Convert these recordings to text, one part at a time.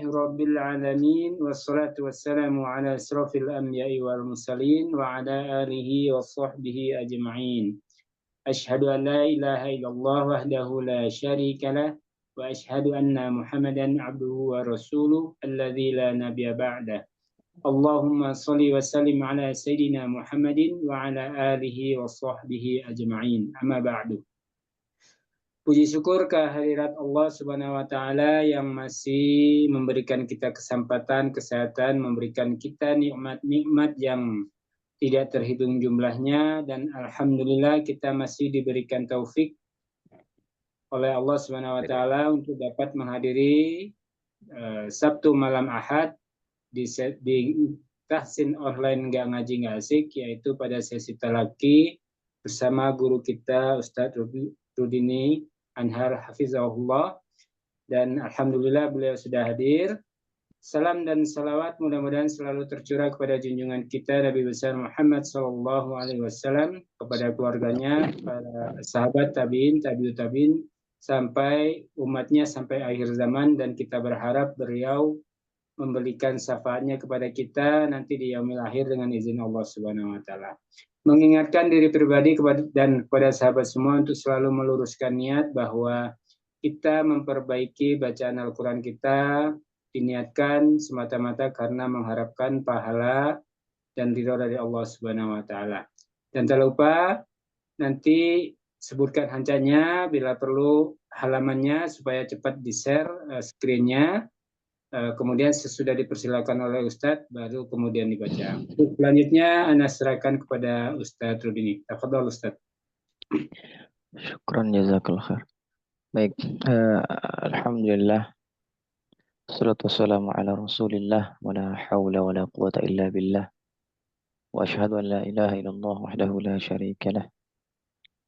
rabbil alamin wassalatu wassalamu ala asrofil anbiya'i wal mursalin wa ala alihi wa sahbihi ajma'in. Asyhadu an la ilaha illallah wahdahu la syarika lah wa asyhadu anna Muhammadan abduhu wa rasuluh alladzi la nabiyya ba'dah. Allahumma shalli wa sallim ala sayyidina Muhammadin wa ala alihi wa sahbihi ajma'in. Amma ba'du. Puji syukur kehadirat Allah Subhanahu wa taala yang masih memberikan kita kesempatan, kesehatan, memberikan kita nikmat-nikmat yang tidak terhitung jumlahnya, dan alhamdulillah kita masih diberikan taufik oleh Allah Subhanahu wa taala untuk dapat menghadiri Sabtu malam Ahad di Tahsin online nggak ngaji nggak asik, yaitu pada sesi talaki bersama guru kita Ustadz Rudini Anhar Hafizahullah, dan alhamdulillah beliau sudah hadir. Salam dan salawat mudah-mudahan selalu tercurah kepada junjungan kita Nabi besar Muhammad SAW, kepada keluarganya, para sahabat tabiin, tabiut tabiin, sampai umatnya sampai akhir zaman, dan kita berharap beliau memberikan syafaatnya kepada kita nanti di yaumil akhir dengan izin Allah Subhanahu wa taala. Mengingatkan diri pribadi dan kepada sahabat semua untuk selalu meluruskan niat bahwa kita memperbaiki bacaan Al-Quran kita diniatkan semata-mata karena mengharapkan pahala dan ridho dari Allah Subhanahu wa taala. Dan tak lupa nanti sebutkan hancanya, bila perlu halamannya supaya cepat di-share screen-nya. Kemudian sesudah dipersilakan oleh Ustadz, baru kemudian dibaca. Selanjutnya, Ana serahkan kepada Ustadz Rudini. Tafadhol Ustadz. Syukran jazakallah khair. Baik, alhamdulillah. Wassalatu wassalamu ala Rasulillah wa la haula wa la quwata illa billah. Wa asyhadu an la ilaha illallah wahdahu la syarika lah.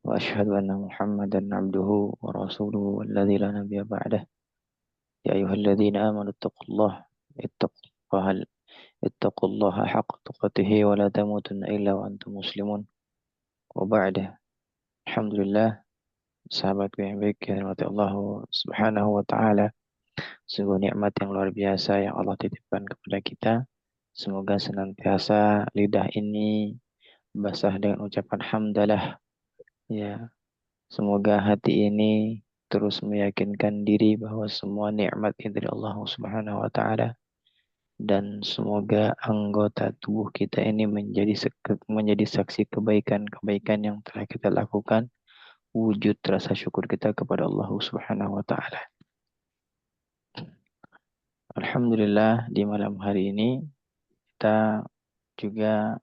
Wa asyhadu anna Muhammadan abduhu wa rasuluhu alladzi la nabiyya ba'dah. Ya ayyuhalladzina amanu ittaqullaha haqqa tuqatih wa la tamutunna illa wa antum muslimun. Wa ba'da. Alhamdulillah, sahabatku yang baik, ya Allah Subhanahu wa taala. Sungguh nikmat yang luar biasa yang Allah titipkan kepada kita. Semoga senantiasa lidah ini basah dengan ucapan hamdalah. Ya, semoga hati ini terus meyakinkan diri bahwa semua nikmat itu dari Allah Subhanahu wa taala, dan semoga anggota tubuh kita ini menjadi saksi kebaikan-kebaikan yang telah kita lakukan, wujud rasa syukur kita kepada Allah Subhanahu wa taala. Alhamdulillah, di malam hari ini kita juga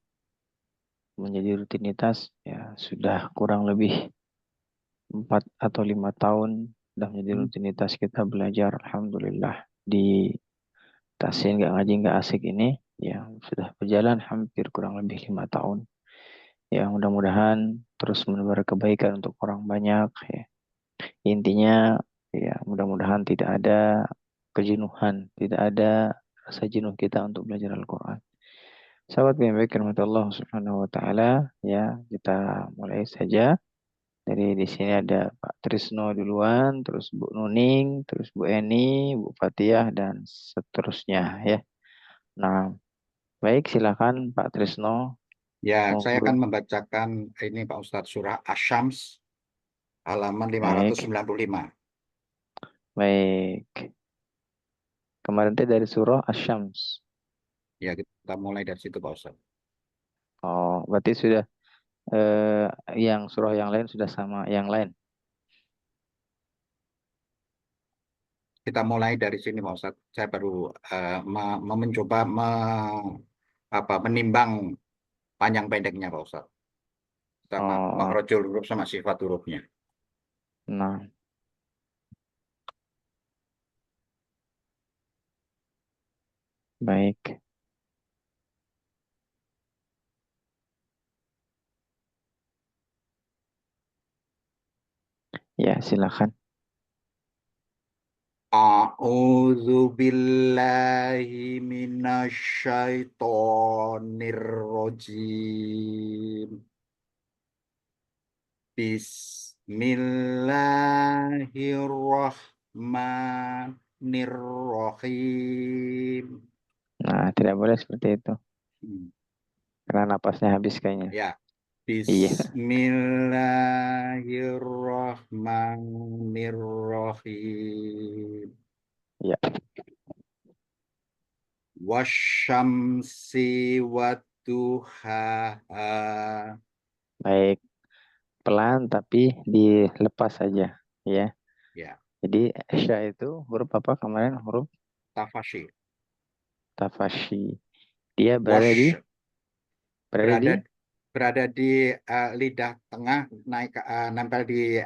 menjadi rutinitas, ya sudah kurang lebih 4 atau 5 tahun sudah menjadi rutinitas kita belajar, alhamdulillah, di Tahsin nggak ngaji nggak asik ini, ya sudah berjalan hampir kurang lebih 5 tahun. Ya mudah-mudahan terus menebar kebaikan untuk orang banyak, ya. Intinya ya mudah-mudahan tidak ada kejenuhan, tidak ada rasa jenuh kita untuk belajar Al-Quran. Sahabat yang baik, rahmat Allah Subhanahu wa taala, ya kita mulai saja. Dari di sini ada Pak Trisno duluan, terus Bu Nuning, terus Bu Eni, Bu Fatihah, dan seterusnya, ya. Nah, baik, silakan Pak Trisno. Ya, saya akan membacakan ini Pak Ustadz, surah Asy-Syams halaman 595. Baik. Kemarin teh dari surah Asy-Syams. Ya, kita mulai dari situ Pak Ustadz. Oh, berarti sudah yang surah yang lain sudah sama yang lain. Kita mulai dari sini Pak Ustadz. Saya baru mencoba menimbang panjang pendeknya Pak Ustadz. Sama makhrajul huruf sama sifat hurufnya. Nah. Baik. Ya, silakan. A'udzu billahi minasyaitonir rajim. Bismillahirrahmanirrahim. Nah, tidak boleh seperti itu. Hmm. Karena napasnya habis kayaknya. Ya. Iya. Bismillahirrahmanirrahim. Ya. Wasyamsi wadduhaha. Baik. Pelan tapi dilepas saja. Ya. Ya. Jadi sya itu huruf apa kemarin? Huruf Tafashi. tafashi. Dia berada di Wash berada di lidah tengah, naik nempel di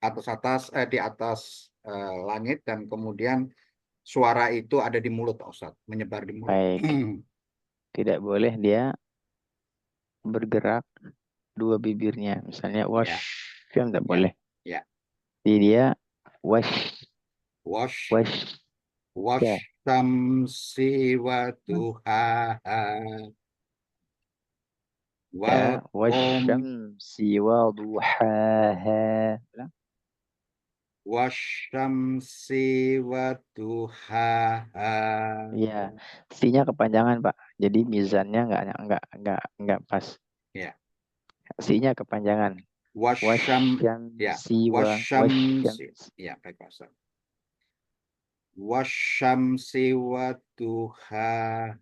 atas langit, dan kemudian suara itu ada di mulut, Pak Ustadz, menyebar di mulut. baik. Tidak boleh dia bergerak dua bibirnya. Misalnya wash, Ya, tidak ya, boleh. ya. Jadi dia wash, Wash wash, ya. Wasyamsi wadduhaha. Ya, Wal qom wasyamsi waduhaha. Wasyamsi wadduhaha. Iya, C-nya kepanjangan, Pak. Jadi mizannya nggak pas. Ya. C-nya kepanjangan. Ya. Wasyamsi Wasyamsi. wasyamsi. Ya, baik Pak Ustadz. Wasyamsi wadduhaha.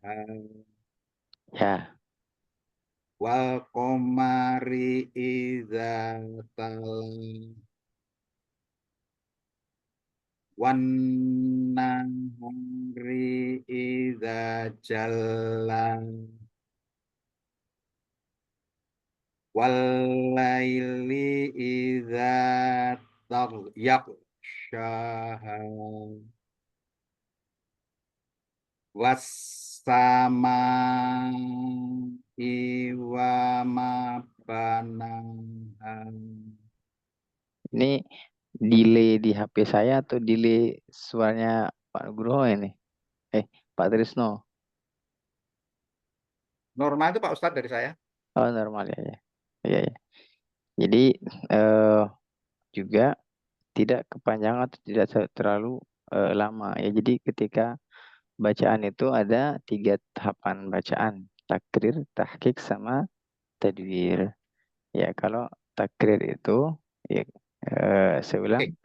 Ya, Wal qamari idza tala. Wan nahari idza jalla. Wal laili idza yaghshaha. Was samai wa ma banaha. ini delay di HP saya atau delay suaranya Pak Nugroho ini? Pak Trisno. Normal itu Pak Ustadz dari saya. Oh, normal ya, ya. Iya, ya. Jadi eh, juga tidak kepanjangan atau tidak terlalu lama ya. Jadi ketika bacaan itu ada 3 tahapan bacaan: takrir, tahqiq, sama tadwir. Ya, kalau takrir itu ya, saya ulang Oke.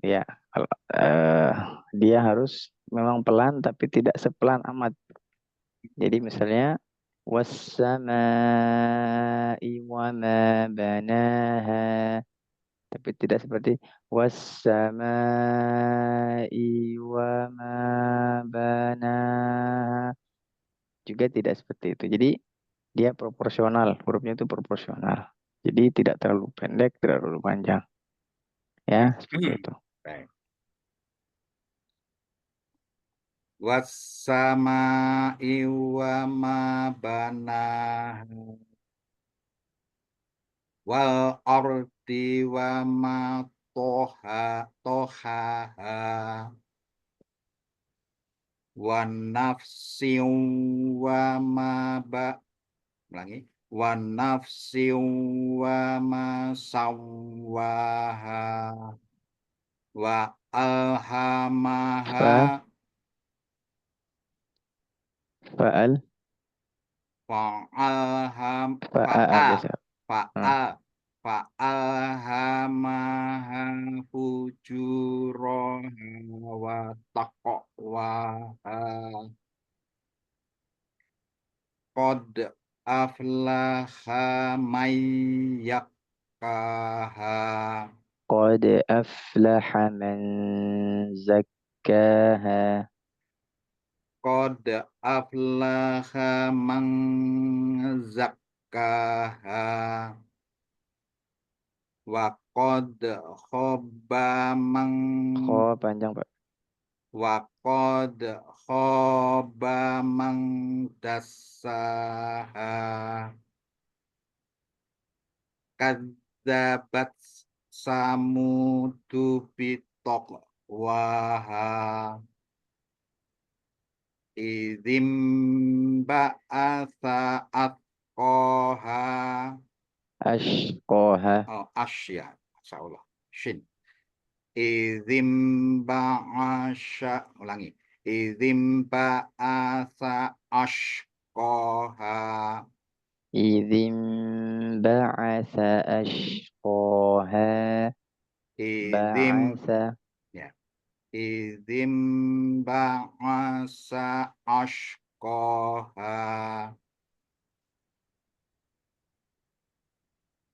ya, kalau dia harus memang pelan tapi tidak sepelan amat. Jadi misalnya wassama'i wa ma banaha, tapi tidak seperti wassama'i wa ma banaha, juga tidak seperti itu. Jadi dia proporsional, hurufnya itu proporsional. Jadi tidak terlalu pendek, tidak terlalu panjang. Ya, seperti itu. Baik. Wassama'i wa ma banaha. Wal ardi wa ma tohaha. Wan nafsi wa ma ulangi. Wan nafsi wa ma sawwaha. Wa alhamaha. Fa, fa'al, Fa'alham fa'a fa'a biasa. Hmm. fa'alhamaha fujuraha wa taqwaha. Qad aflaha may yakkaha. Qad aflaha man zakkaha. Qad aflaha man zakkaha. Wa qad khaba man Kho panjang, Pak. wa qad khaba man dassaha. Kadzabat samudu bitaqwaha. Idzim ba'atha atqaha. Ashqaha. Oh, asya, insyaallah. Shin. Idzim ba'asha, ulangi. Idzim ba'atsa ashqaha. Idzim ba'atsa ashqaha. Idzim Ba'atsa. ya. Idzim ba'atsa ashqaha.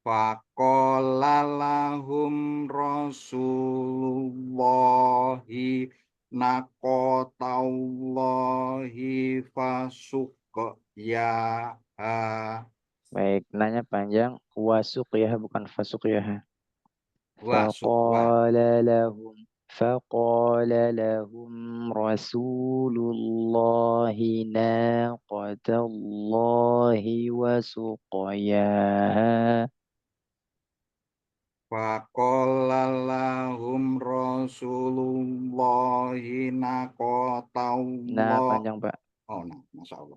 Faqala lahum Rasulullahi naqatallahi fasuqyaha. Baik, nanya panjang. Wasuqyah bukan fasuqyah. Wasuqwa. فقال لهم رسول الله ناقة الله وسقياها. Faqala lahum Rasulullahi Nah, naqatallah. panjang Pak. Oh, nah, Masya Allah.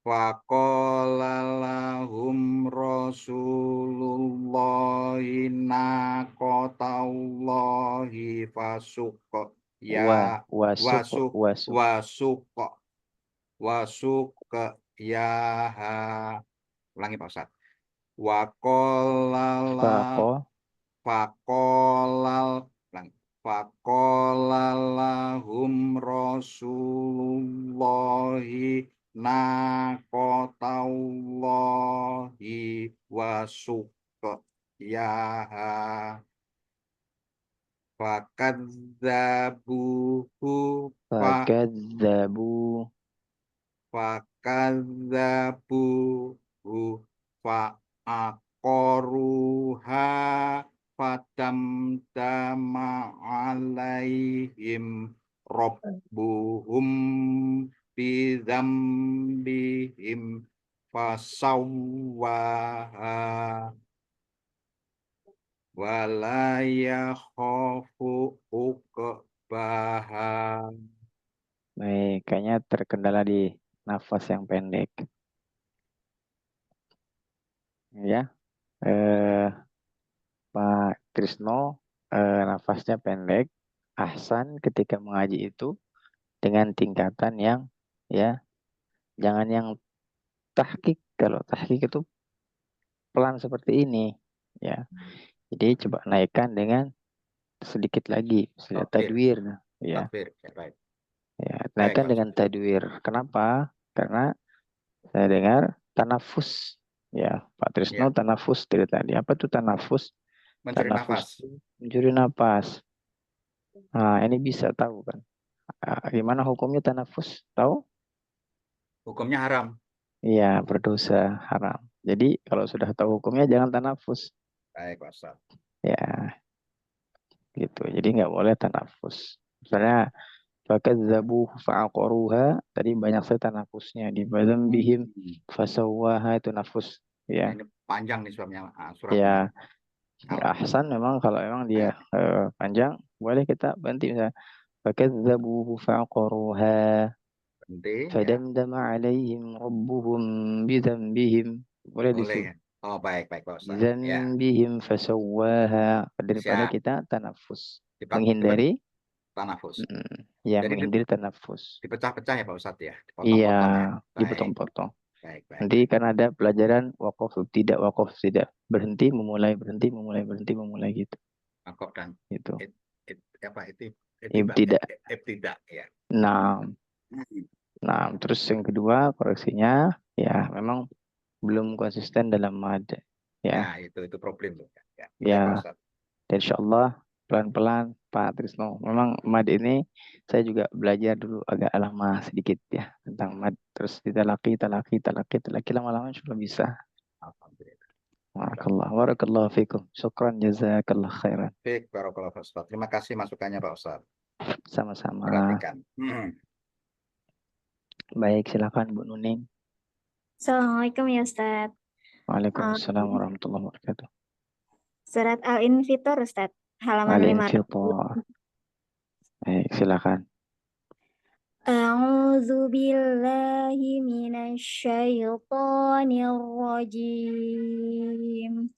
Faqala lahum Rasulullahi naqatallahi ya Wasuq, wasuq. wasuk wasuk yaha. Ulangi Pak Ustaz. Waqala Faqo, faqala Faqalalahum Rasulullahi naqatallahi wasuqyaha. Fakadzabuhu fakadzabu, fakadzabuhu fa'aqaruha fatamtama alaihim rabbuhum bidzambihim fasawwaha wala yakhafu uqbaha. baik, kayaknya terkendala di nafas yang pendek. Ya, Pak Krisno, nafasnya pendek. Ahsan ketika mengaji itu dengan tingkatan yang ya, jangan yang tahqiq. Kalau tahqiq itu pelan seperti ini, ya. Jadi coba naikkan dengan sedikit lagi, misalnya tadwir, ya. Takbir, ya, baik. Ya, Baik, naikkan Pak dengan Ustaz. tadwir. Kenapa? Karena saya dengar tanafus. Ya, Pak Trisno Ya, tanafus dari tadi. Apa tuh tanafus? mencuri Tanafus nafas. itu mencuri napas. Nah, ini bisa tahu kan? Gimana hukumnya tanafus? Tahu? Hukumnya haram. Iya, berdosa, haram. Jadi kalau sudah tahu hukumnya jangan tanafus. Baik, Pak Ustaz. Ya, gitu. Jadi nggak boleh tanafus. Misalnya fakadzabuhu fa'aqaruha, tadi banyak saya tanafusnya di bihim fasawwaha itu nafus, Nah, ya. ini panjang nih suratnya. Ya, ahsan memang kalau memang dia panjang boleh kita berhenti misalnya fakadzabuhu fa'aqaruha Berhenti, ya. fadamdama alaihim rabbuhum bidzambihim, boleh di Boleh situ. ya. Oh, baik, Pak Ustaz. Ya, Bidzambihim fasawwaha, daripada siap. kita tanafus, Dipet menghindari tanafus. ya Jadi menghindari tanafus. dipecah-pecah ya, Pak Ustaz ya. Iya, Dipotong-potong ya. Baik, dipotong-potong. baik, baik, Nanti baik. kan ada pelajaran wakaf tidak, berhenti memulai, berhenti memulai, berhenti memulai gitu. Angkop dan Gitu. apa itu? Tidak. Tidak ya. Nah, terus yang kedua koreksinya ya memang belum konsisten dalam mad. Ya, Ya, itu problem tuh. Ya, baik, Pak ya. Ustaz. Dan insya Allah pelan-pelan Pak Trisno. Memang mad ini saya juga belajar dulu agak lama sedikit ya tentang mad. Terus talaki, lama-lama insya Allah bisa. Alhamdulillah. Barakallahu fikum. Syukran jazakallah khairan. Baik, barakallahu Pak Ustaz. Terima kasih masukannya, Pak Ustaz. Sama-sama. Perhatikan. Baik, silakan Bu Nuning. Assalamualaikum ya Ustadz. Waalaikumsalam warahmatullahi wabarakatuh. Surat Al-Infitor Ustadz, halaman Al-Infitar. Baik, silakan. A'udzu billahi minasyaitonir rajim.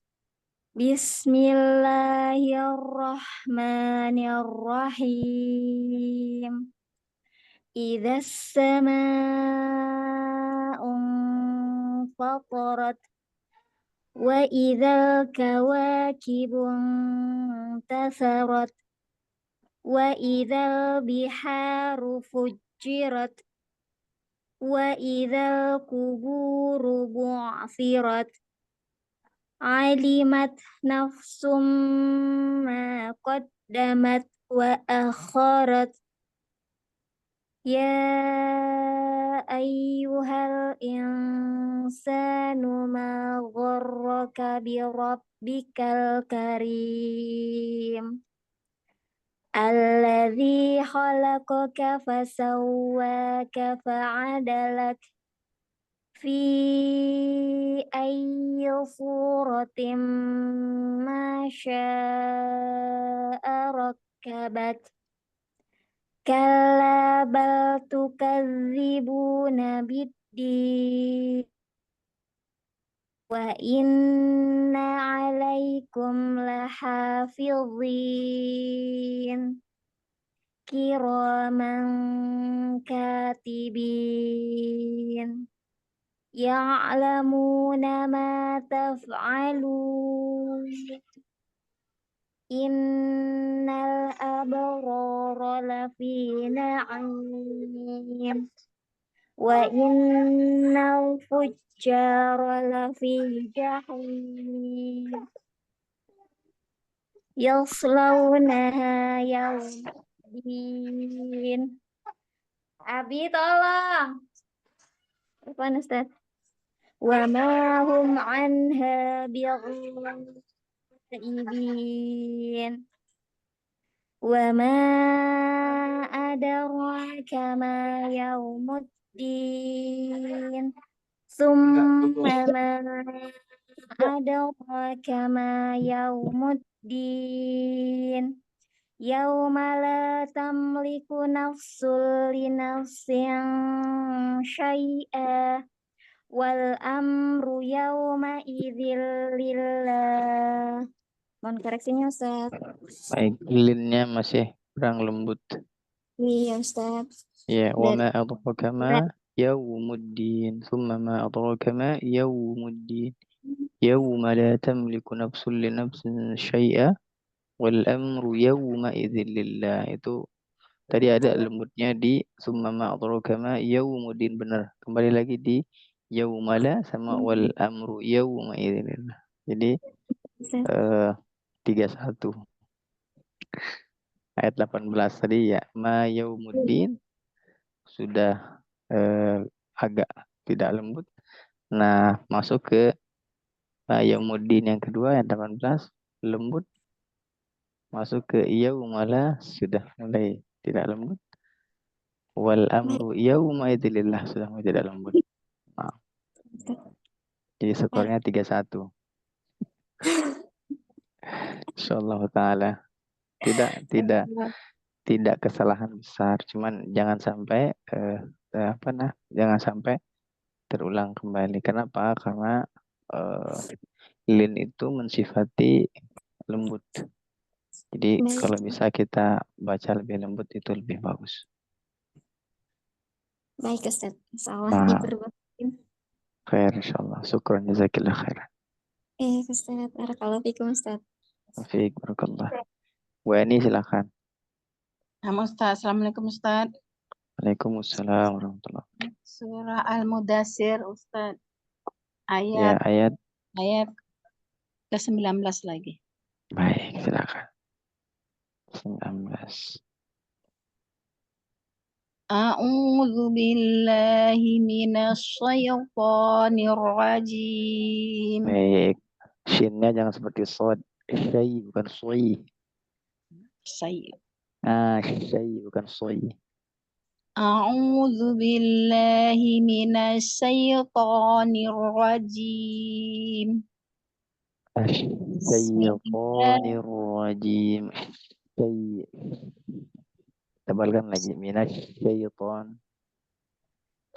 Bismillahirrahmanirrahim. Idza as-samaa'u fatarat wa idzal kawakibu intasarat wa idzal biharu fujirat wa idzal quburu bu'thirat alimat nafsum ma qaddamat wa akharat ya ayyuhal insanu ma gharraka bi rabbikal karim alladzi khalaqaka fasawwaka fa'adalak fi ayyi suratin ma syaa rakkabak kalla bal tukadzibuna biddin wa inna alaikum lahafizin kiraman katibin ya'lamuna ma taf'alun innal abrara lafi na'im wa innal fujjara lafi jahim yaslawnaha yawmiddin. Abi tolong. Apa Ustaz? Wa ma hum anha bi'ibin. Wa ma adraka ma yaumuddin. Summa ma adraka ma yaumuddin. Yauma la tamliku nafsun li nafsin syai'a wal amru yauma idzil lillah. Mohon koreksinya Ustaz. Baik, linnya masih kurang lembut. Iya Ustaz. Ya, wa Dari ma adraka ma yaumuddin. Thumma ma adraka ma yaumuddin. Yauma la tamliku nafsun li nafsin syai'a wal amru yauma idzil lillah. Itu tadi ada lembutnya di summa ma adraka ma yaumuddin, benar. Kembali lagi di yaumala sama wal amru yauma idzil lillah. Jadi Ustaz. 31 ayat 18 tadi ya, ma yaumuddin sudah agak tidak lembut. Nah, masuk ke ma yaumuddin yang kedua ayat 18 lembut. Masuk ke yaumala sudah mulai tidak lembut. Wal amru yauma idzilillah sudah mulai tidak lembut. Nah, jadi skornya 31. Insyaallah taala. Tidak kesalahan besar, cuman jangan sampai jangan sampai terulang kembali. Kenapa? Karena lin itu mensifati lembut. Jadi kalau bisa kita baca lebih lembut itu lebih bagus. Baik Ustaz. Insyaallah Nah, diperbaiki. khair insyaallah. Syukran jazakillah khairan. Ustaz. Barakallahu fikum Ustaz. Fiik barakallah. Wani silakan. Ustaz, Assalamualaikum Ustaz. Waalaikumsalam warahmatullahi wabarakatuh. Surah Al-Mudassir Ustaz. Ya, ayat ke-19 lagi. baik, silakan. 19. A'udzu billahi minasy syaithanir rajim. Baik. Shinnya jangan seperti sod. Syai bukan soi. Syai. Syai bukan soi. A'udzu billahi minasy syaithanir rajim. Syaitanir rajim. Syai. Tebalkan lagi. Minasy syaitan.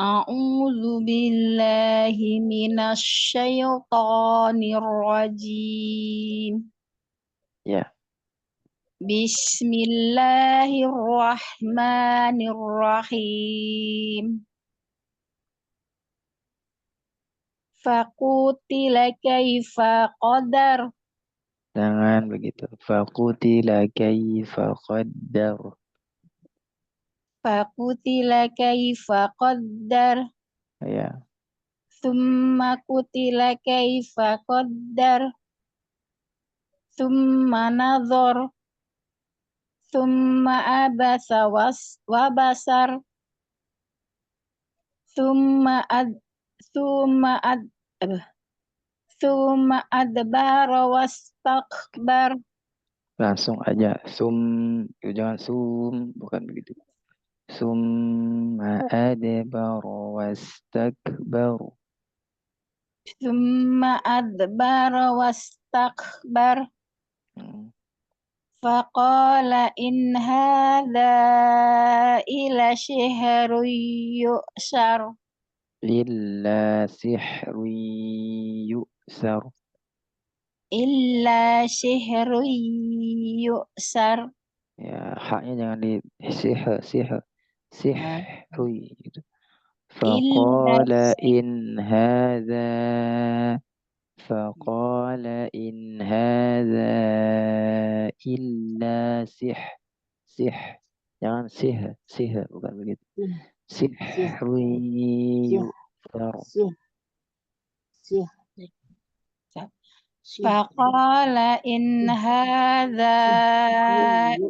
A'udzu billahi minasy syaithanir rajim. Ya. Bismillahirrahmanirrahim. Faqutila kaifa qadar. Jangan begitu. Faqutila kaifa qaddar. Faqutila kaifa qaddar. Ya. Tsumma qutila kaifa qaddar. Tsumma nadhar. Tsumma abasa wa basar. Tsumma adbara wastakbar. Langsung aja. Jangan bukan begitu. Summa adbara wastakbar. Tsumma adbara wastakbar. Faqala in hadza ila syihrun yu'sar. Illa sihrun yu'sar. Illa syihrun yu'sar. Ya, haknya jangan di sihrun gitu. Illa فقال إن هذا إلا jangan bukan begitu. سحر يؤثر. Faqala in hadza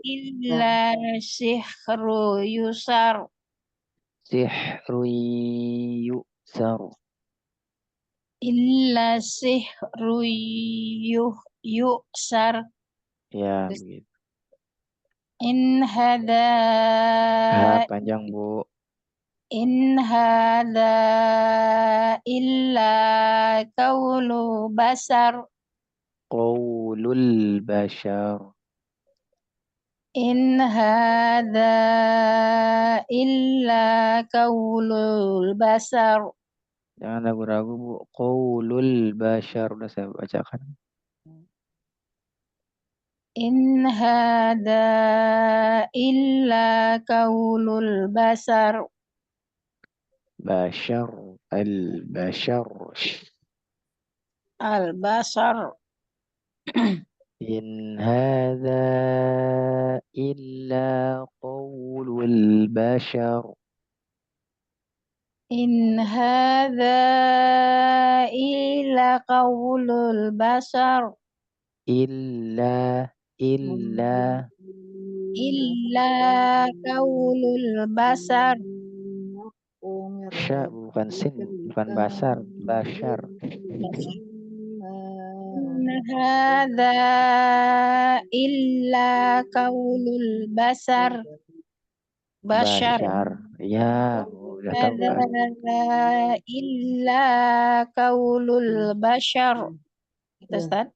illa sihru yusar. سحر يؤثر. Illa sihru yusar. Ya, begitu. In hadza Panjang, Bu. in hadza illa qawlu basar. Qaulul bashar. In hadza illa qawlul basar. Jangan ragu-ragu, Bu. Qaulul bashar udah saya bacakan. In hadza illa qawlul basar. Bashar, al-bashar. Al-basar. In hadza illa qaulul bashar. In hadza illa qawlul basar. Illa Illa qawlul basar. bukan sin, bukan basar, bashar. In hadza illa qawlul basar. Bashar. Ya, udah tahu kan? Hadza illa qawlul bashar. Gitu, Ustaz.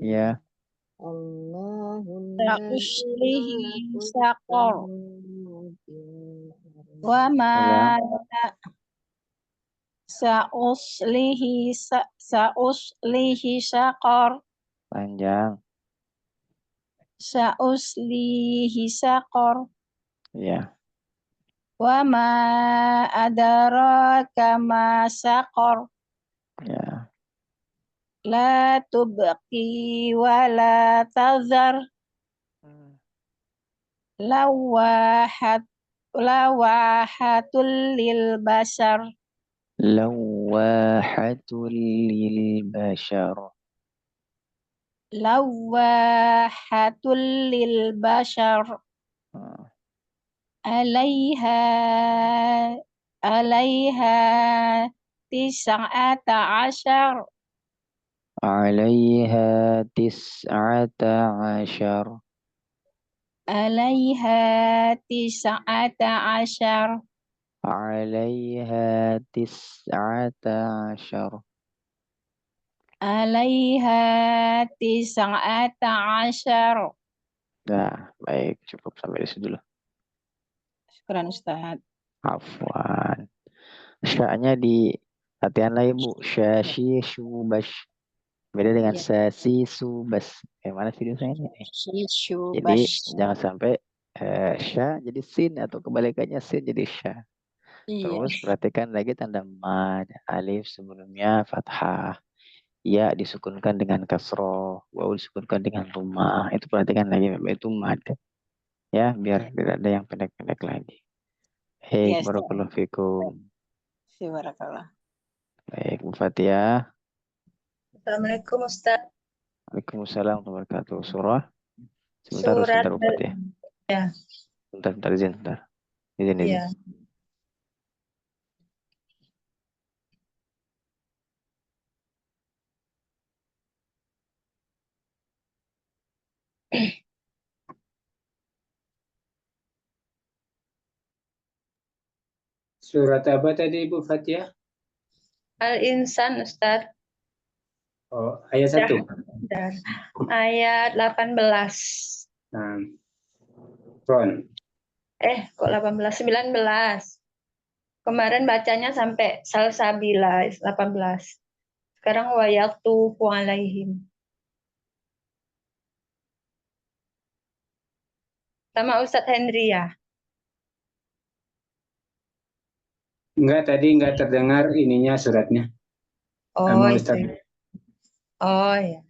Ya. Sa'uslihi saqar. Wa ma sa'uslihi saqar. Panjang. Sa'uslihi saqar. Ya. Wa ma adraka ma saqar. Ya. La tubqi wa la tazar. Lawahatul lil bashar. Lawahatul lil bashar. Lawahatul lil bashar. Alaiha tis'ata ashar. Alaiha tis'ata ashar. Alaiha tis'ata ashar. Alaiha tis'ata ashar. Alaiha tis'ata ashar. Nah, baik, cukup sampai di situ dulu. Syukran Ustaz. Afwan. Sya-nya di latihan lagi Bu. Syashi syubash. Beda dengan Ya. sasi subas. Mana video saya ini? Jadi Syubash. jangan sampai sya jadi sin atau kebalikannya sin jadi sya. Iya. Terus perhatikan lagi tanda mad. Alif sebelumnya fathah. Ya disukunkan dengan kasroh. Waw disukunkan dengan rumah. Itu perhatikan lagi. Itu mad. Ya biar tidak ada yang pendek-pendek lagi. Hei, Yes. barakallahu fikum. Barakallah. Baik, Bu Fatia. Assalamualaikum Ustaz. Waalaikumsalam warahmatullahi wabarakatuh. Surah. Sebentar, Surat sebentar Bu Fatia. ya. Sebentar, izin, sebentar. Izin. Ya. Surat apa tadi Ibu Fatia? Al-Insan Ustaz. Oh, ayat 1. Dan ayat 18. Nah, Ron. Kok 18? 19. Kemarin bacanya sampai salsabila 18. Sekarang wayatufu alaihim. Sama Ustadz Hendri ya. Enggak, tadi enggak terdengar ininya suratnya. Oh Sama itu. Ustaz. Oh ya.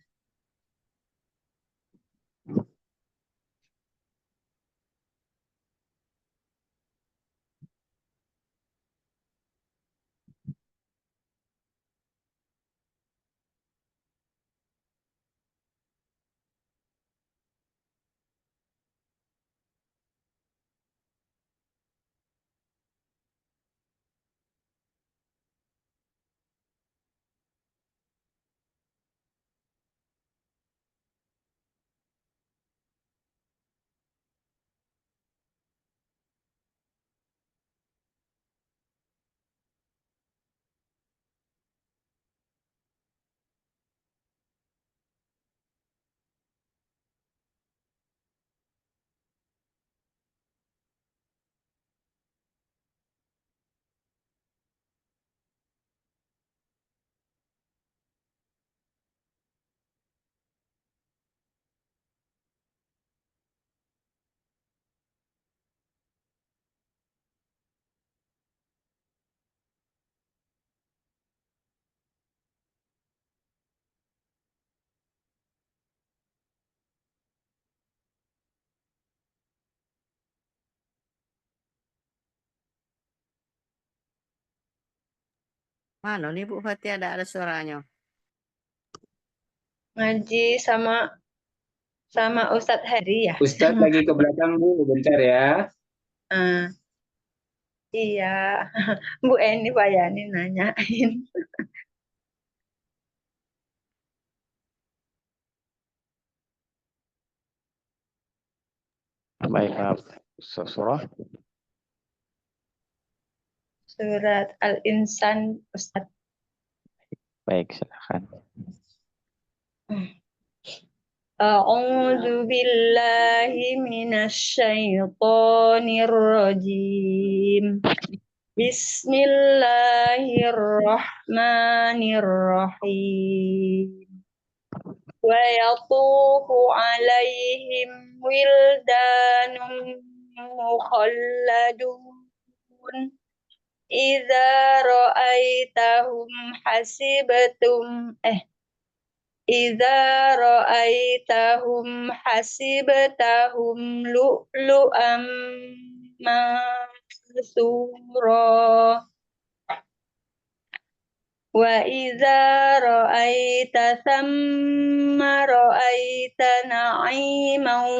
Mana nih Bu Fatia ada suaranya? Ngaji sama Ustadz Hendri ya. Ustadz lagi ke belakang Bu, bentar ya. Iya. Bu Eni Bayani nanyain. Baik, surah. Surat Al-Insan Ustadz. Baik, silakan. A'udzu billahi minasyaitonir rajim. Bismillahirrahmanirrahim. Wa yatufu alaihim wildanun mukhalladun. Idza ra'aitahum hasibtum Idza ra'aitahum hasibtahum lu'lu'am mansura wa idza ra'aita thamma ra'aita na'iman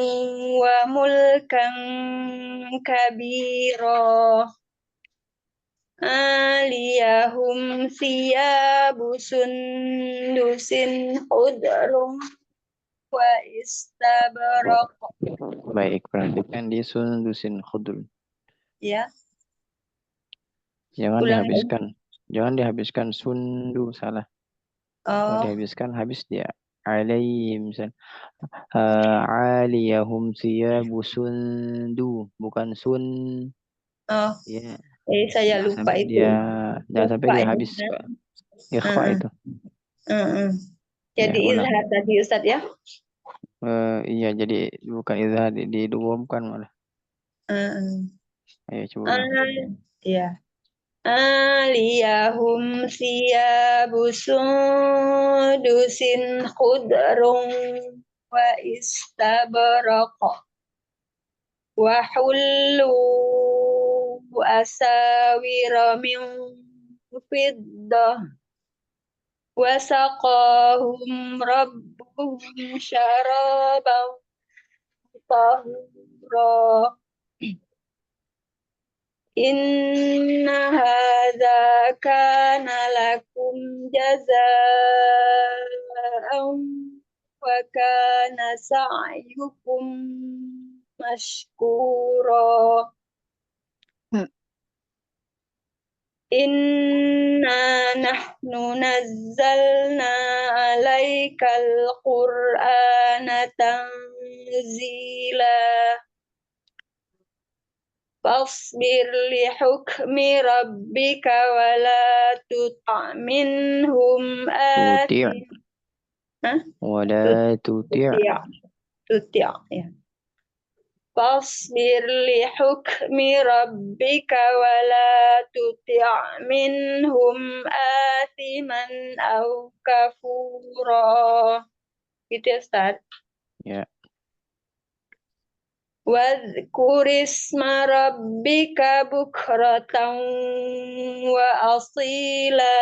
wa mulkan kabira aliyahum siyabu sundusin khudrum wa istabraq. Baik, perhatikan di sundusin khudul. Ya. Jangan Ulang dihabiskan. Jangan dihabiskan sundu, salah. Kalau Oh, dihabiskan habis dia. Alaihim aliyahum siyabu sundu, bukan sun. oh, Ya. saya lupa Sampai itu. Alhamdulillah. Jangan sampai dia habis Pak. Ikhfa Heeh. itu. Heeh. Jadi Ya, ulang. izhar tadi Ustadz ya. Iya, jadi bukan izhar, didugumkan malah. Heeh. Ayo coba ulang. Ya. Aliyahum siyabu sundusin khudrun wa istabraq wa hullu asawira min fiddah wa saqahum rabbuhum syaraban tahura. Inna hadza kana lakum jazaa'an wa kana sa'yukum mashkura. Inna nahnu nazzalna 'alaikal qur'ana tanzila. Fasbir li hukmi rabbika wa la tuti' minhum Tuti'. athim. Hah? Wala tuti'. Tuti' ya. Fasbir li hukmi rabbika wa la tuti' minhum athiman aw kafura. Gitu ya Ustaz. Ya. Wadhkur isma rabbika bukratan wa asila.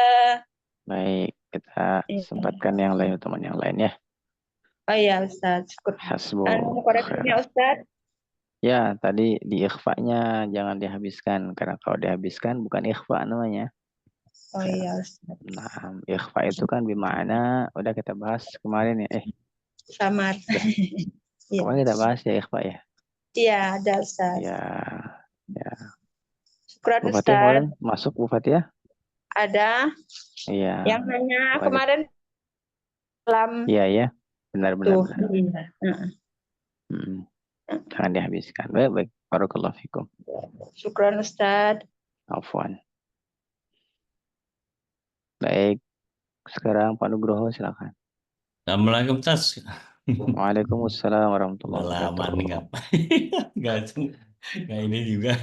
Baik, kita sempatkan yang lain, teman yang lain ya. Oh iya Ustaz, syukur. Hasbuk. Koreksinya Ustaz. Ya, tadi di ikhfa-nya jangan dihabiskan, karena kalau dihabiskan bukan ikhfa namanya. Oh iya Ustaz. Nah, ikhfa itu kan bermakna, udah kita bahas kemarin ya. Samar. Iya. Kemarin kita bahas ya ikhfa ya. Iya, ada Ustaz. Ya. Syukuran Bu Fatia Ustaz. kemarin masuk Bu Fatia? Ada. Iya. Yang nanya kemarin Iya ya. Benar-benar. Tuh. Jangan dihabiskan. Baik. Barakallahu fikum. Syukuran Ustaz. Afwan. Baik. Sekarang Pak Nugroho silakan. Assalamualaikum Ustaz. Waalaikumsalam warahmatullahi Lama nih nggak ini juga.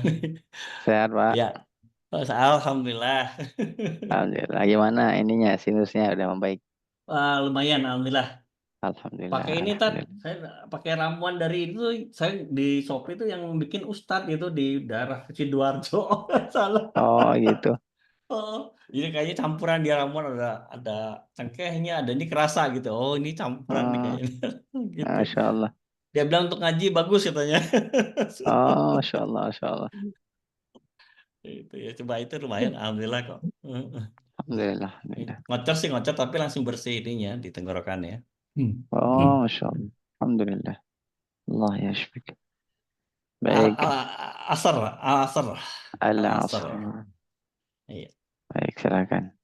Sehat Pak? Ya, alhamdulillah. Alhamdulillah. Gimana ininya sinusnya udah membaik? Lumayan, alhamdulillah. Alhamdulillah. Pakai ini saya pakai ramuan dari itu, saya di Shopee itu yang bikin Ustadz itu di daerah Sidoarjo. Salah. Oh gitu. Oh, jadi kayaknya campuran dia ramuan ada cengkehnya, ada ini kerasa gitu. Oh, ini campuran nih kayaknya. Gitu. Masya Allah. Dia bilang untuk ngaji bagus katanya. Oh, Masya Allah, Masya Allah. Itu ya, coba itu lumayan, alhamdulillah kok. Alhamdulillah. Ngocor tapi langsung bersih ininya di tenggorokannya. Oh, Masya Allah. Alhamdulillah. Allah yashfik. Baik. Asar. Al-asr. Iya. Baik, silakan.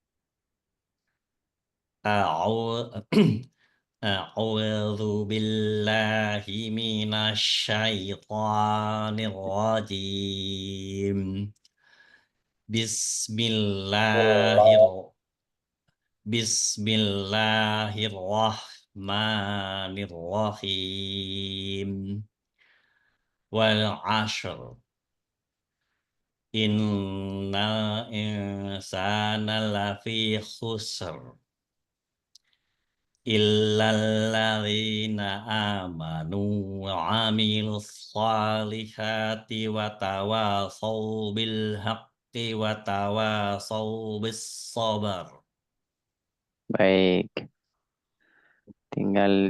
A'udzu billahi minasyaitonir rajim. Bismillahirrahmanirrahim. Wal 'ashr. Innal insana lafi khusr. Illal ladzina amanu wa 'amilus shalihati wa tawasaw bil haqqi wa tawasaw bis sabr. Baik. Tinggal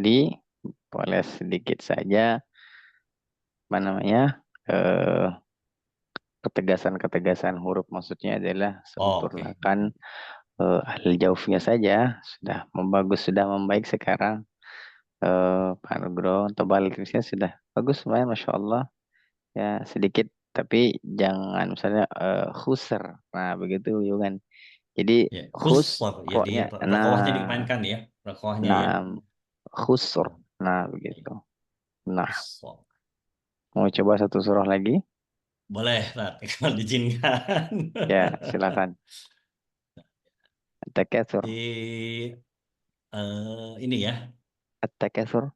boleh sedikit saja ketegasan-ketegasan huruf, maksudnya adalah sempurnakan al-jaufnya saja. Sudah membaik sekarang. Pak Nugroho tebal tulisnya sudah bagus, lumayan, Masya Allah ya, sedikit tapi jangan misalnya khusr, nah begitu kan, jadi khusr ya, rakohnya dimainkan ya, rakohnya ya, khusr, nah begitu. Nah, mau coba satu surah lagi? Boleh, kalau diizinkan. Ya, silakan. At-takatsur. di ini ya. At-takatsur.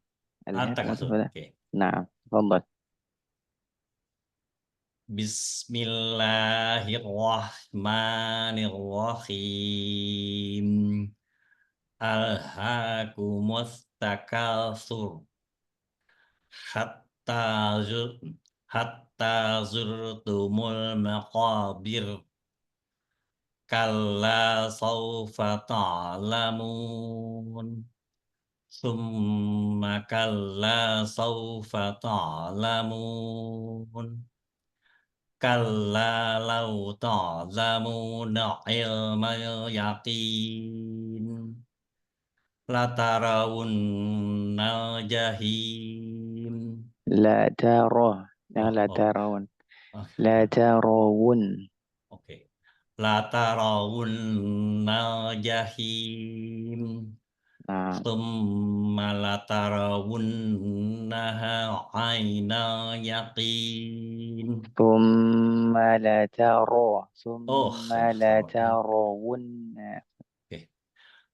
Alif At-takatsur. mutafadah. Oke. Nah, tafadhal. Bismillahirrahmanirrahim. Alhaakumus takatsur. Hatta zurtumul maqabir. Kalla sawfa ta'lamun. Summa kalla sawfa ta'lamun. Kalla law ta'lamuna ilmal yaqin. Latarawunnal jahim. La tara. Jangan la Oh, tarawun. oh, La tarawun. oke. Latarawunnal jahim. Nah, Summa latarawunnaha ainal yaqin. thumma la tara. Oh, Thumma ya, la salah. tarawun. Oke.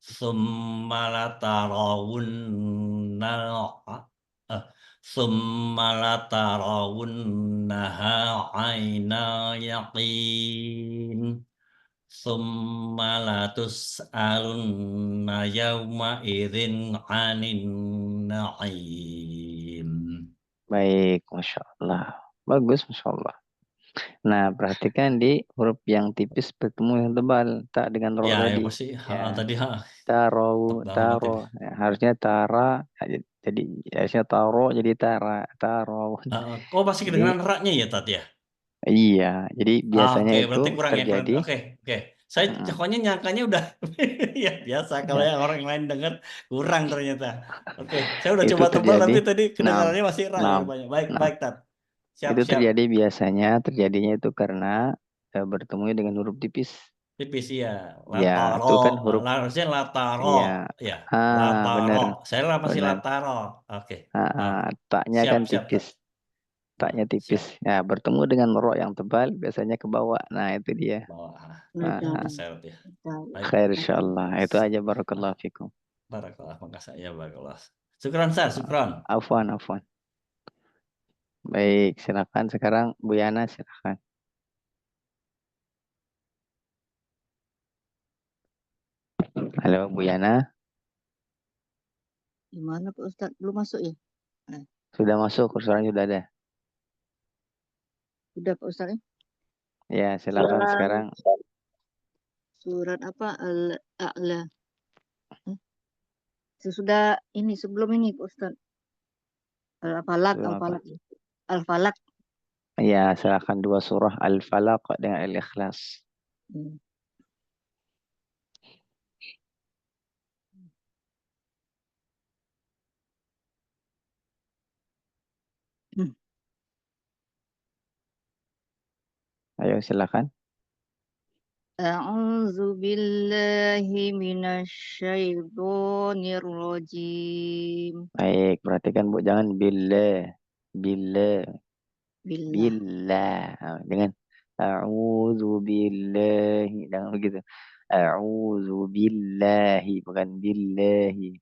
Summa latarawunnal Summa latarawunnaha ainal yaqin. Summa latus'alunna yawma idzin 'anin na'im. Baik, Masya Allah. Bagus, Masya Allah. Nah, perhatikan di huruf yang tipis bertemu yang tebal. Tak dengan ro Ya, tadi. yang pasti Ya. tadi Taro, tebal taro. banget ini. Ya, harusnya tara. Jadi harusnya taro jadi tara. Taro. Oh, pasti Jadi kedengeran ra-nya ya, Tat ya? iya. Jadi biasanya Oke, itu berarti kurang ya. terjadi. Oke, oke. Saya pokoknya nyangkanya udah ya biasa. Kalau Ya, yang orang lain dengar kurang ternyata. Oke, saya udah itu coba tebal terjadi. tapi tadi Nah, kedengarannya masih ra ya nah, rupanya. Baik, nah. baik, Tat. Siap, Itu siap. terjadi biasanya terjadinya itu karena bertemu dengan huruf tipis. Tipis ya. Ya, Lataro. itu kan huruf. Harusnya lataro. Iya. Ya, Benar, lataro. Saya masih benar. lataro. Oke. Taknya Siap, kan siap, Tat. tipis. Taknya Siap. tipis. Ya, bertemu dengan ro yang tebal biasanya ke bawah. Nah, itu dia. Bawah. Nah, Seret ya. Baik. khair insyaallah. Itu aja barakallahu fikum. Barakallah, makasih ya, barakallah. Syukran, Sar, syukran. Afwan, afwan. Baik, silakan sekarang Bu Yana, silakan. Halo Bu Yana. Gimana Pak Ustadz? Belum masuk ya? Sudah masuk, kursurannya sudah ada. Udah Pak Ustadz ya? Ya, silakan sekarang. Surat apa? Al-A'la. Sesudah ini, sebelum ini Pak Ustadz. Al-Falaq, Sebelum apa? Al-Falaq. Al-Falaq. Ya, silakan dua surah Al-Falaq dengan Al-Ikhlas. Ayo silakan. A'udzu billahi minasyaitonir rajim. Baik, perhatikan Bu, jangan billah. Billah. Billah. Billah. Dengan a'udzu billahi. Jangan begitu. A'udzu billahi, bukan billahi.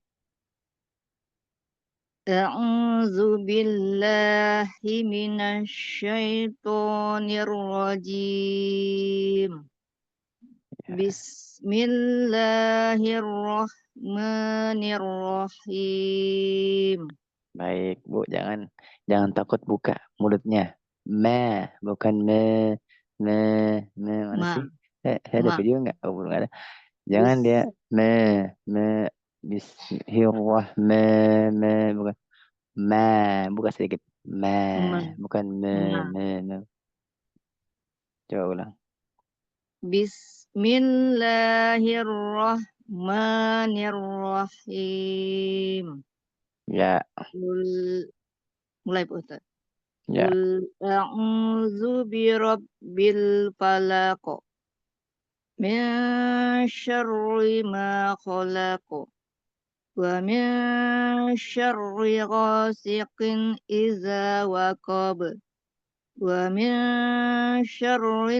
A'udzu billahi minasyaitonir rajim. Bismillahirrahmanirrahim. Baik, Bu, jangan takut buka mulutnya. Bukan mana Ma. sih? Ada Ma. video enggak? Oh, belum ada. Jangan dia bismillahirrahman bukan buka sedikit. Bukan Coba ulang. Bismillahirrahmanirrahim. Ya. Mulai Pak Ustaz. Ya. Qul a'udzu birabbil falaq. Min syarri ma khalaq. Wa min syarri ghasiqin idza waqab. Wa min syarri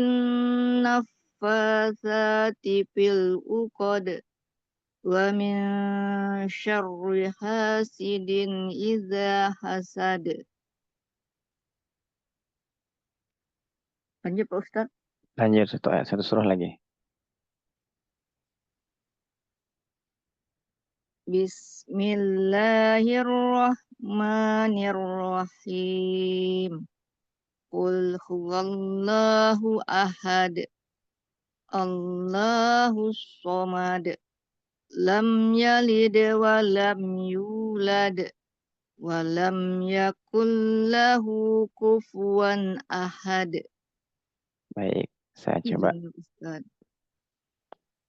nafathati fil uqad wa min syarri hasidin idza hasad. Lanjut Pak Ustaz. Lanjut satu ayat, satu surah lagi. Bismillahirrahmanirrahim. Qul huwallahu ahad. Allahus somad. Lam yalid wa lam yulad. Wa lam yakul lahu kufuwan ahad. Baik, saya coba. Izin Ustaz.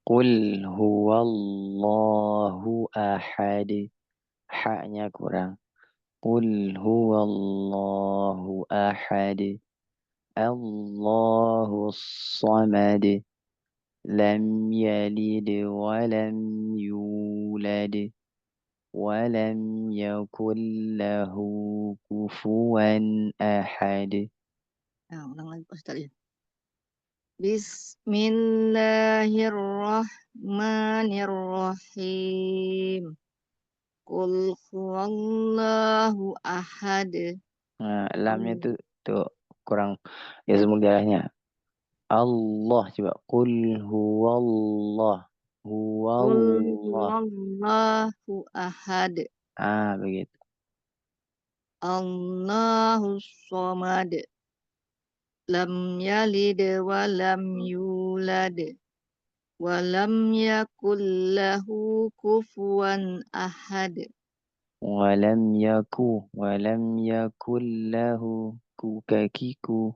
Qul huwallahu ahad. Ha-nya kurang. Qul huwallahu ahad. Allahus samad. Lam yalid wa lam yulad. Wa lam yakul lahu kufuwan ahad. Nah, ulang lagi Pak Ustaz ya. Bismillahirrahmanirrahim. Qul huwallahu ahad. Nah, lamnya tuh kurang ya semudahnya. Allah coba. Qul huwallah. Qul Huwallah. huwallahu ahad. Begitu. Allahus somad. Lam yalid wa lam yulad. Wa lam yakul lahu kufuwan ahad. Walam yakul lahu kakiku.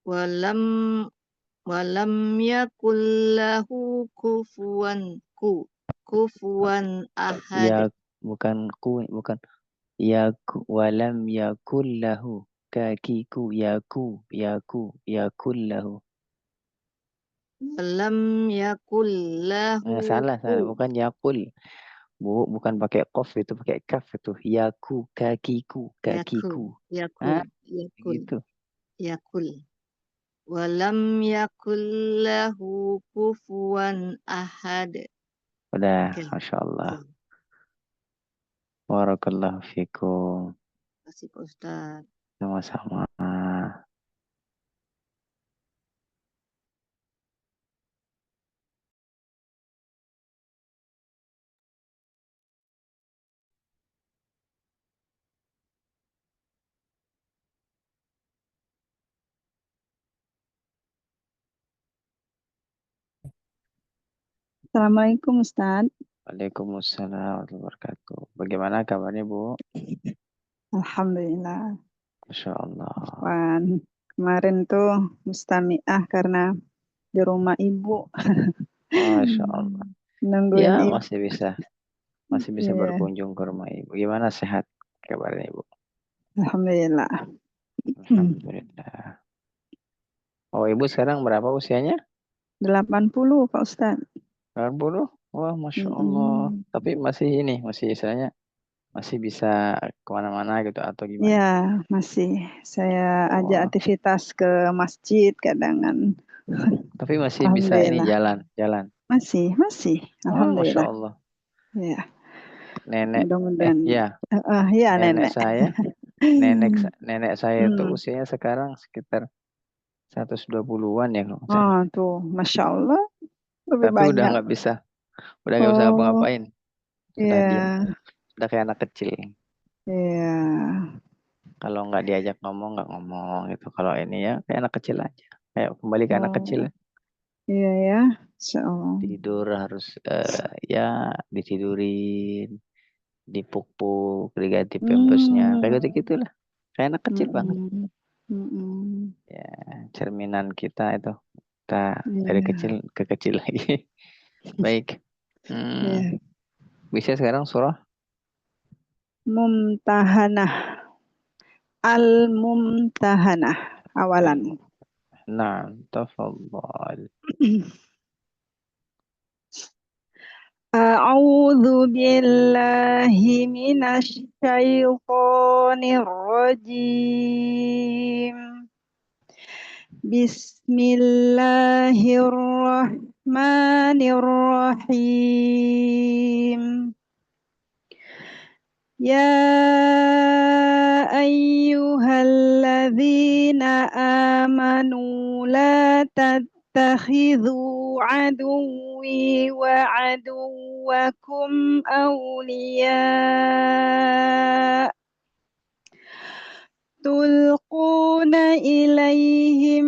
Walam yakul lahu kufuwan ahad. Ya, bukan walam yakul lahu kakiku yakul lahu. Walam yakul lahu Salah, bukan yakul. Bukan pakai qaf, itu pakai kaf, itu kakiku. Gitu. Yakul. Walam yakul lahu kufuwan ahad. Udah, Oke. Masya Allah. Barakallahu fikum. Terima kasih Pak Ustaz. Sama-sama. Assalamualaikum Ustaz. Waalaikumsalam warahmatullahi wabarakatuh. Bagaimana kabarnya, Bu? Alhamdulillah. Masya Allah. Kemarin tuh mustami'ah karena di rumah ibu. Masya Allah. Nungguin Ya, ibu. masih bisa Iya. berkunjung ke rumah ibu. Gimana, sehat kabarnya, Ibu? Alhamdulillah. Alhamdulillah. Oh, Ibu sekarang berapa usianya? 80 Pak Ustaz. 80? Wah, Masya Allah. Tapi masih istilahnya masih bisa kemana-mana gitu atau gimana? Ya, masih. Saya ajak aktivitas ke masjid kadangan. Tapi masih bisa ini jalan. Masih. Oh, Masya Alhamdulillah. Allah. Ya. Nenek, Mudah-mudahan. ya. Ya, Nenek saya, nenek saya itu usianya sekarang sekitar 120-an ya kalau nggak salah. Tuh, Masya Allah. Lebih Tapi banyak. udah nggak bisa apa-ngapain. Sudah Iya. diam. Sudah kayak anak kecil. Iya. Kalau nggak diajak ngomong, nggak ngomong gitu. Kalau ini ya kayak anak kecil aja. Kayak kembali ke anak kecil. Iya ya, Insya Allah. Tidur harus ya ditidurin, dipuk-puk, diganti pampasnya. Kayak gitu-gitulah. Kayak anak kecil banget. Ya, cerminan kita itu. Kita dari kecil ke kecil lagi. Baik. Bisa sekarang surah Mumtahanah. Al-Mumtahanah. Awalan. Nah, tafadhal. A'udzu billahi minasy syaithanir rajim. Bismillahirrahmanirrahim. Ya ayyuhalladzina amanu la tattakhidhu aduwwi wa aduwwakum awliya tulquna ilaihim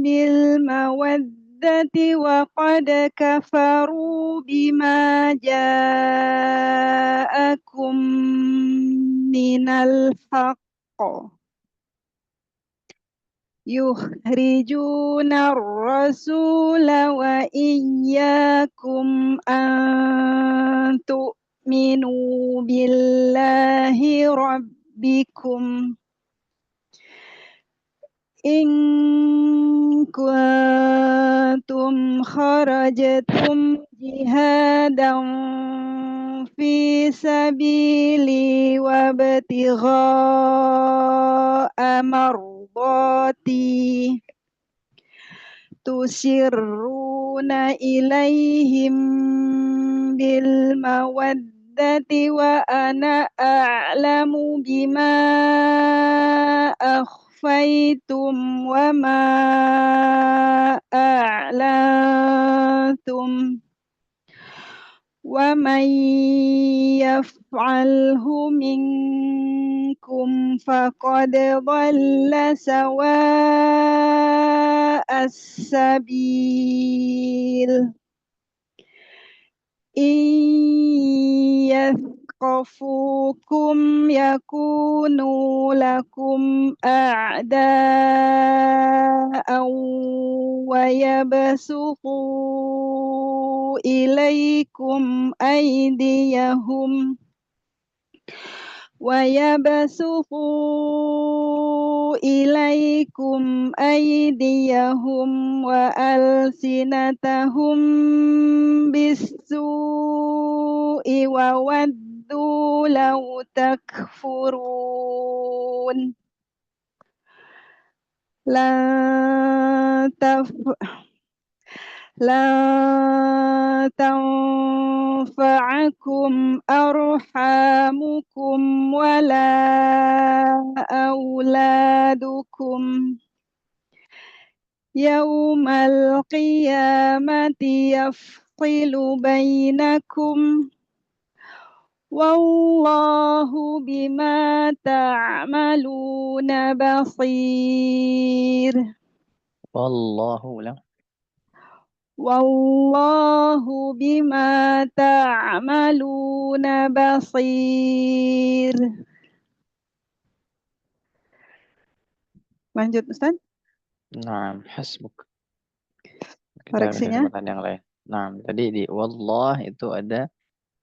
bil mawaddati wa qad kafaru bima ja'akum minal haqq yukhrijuna ar-rasula wa iyyakum an tu'minu billahi rabbikum in kuntum kharajtum jihadan fi sabili wa ibtigha'a mardati tusirruna ilaihim bil mawaddati wa ana a'lamu bima akhfaytum wa ma a'lantum wa man yaf'alhu minkum faqad dhalla sawa'as sabil yathqafukum yakunu lakum a'da'an wa yabsutu ilaikum aydiyahum wa alsinatahum bis-su'i wa waddu law takfurun la tanfa'akum arhamukum wala auladukum yaumal qiyamati yafsilu bainakum wallahu bima ta'maluna basir. Wallahu ulang. Wallahu bima ta'maluna basir. Lanjut Ustaz. Naam, hasbuk. Kita Koreksinya. kesempatan yang lain. Naam, tadi di wallah itu ada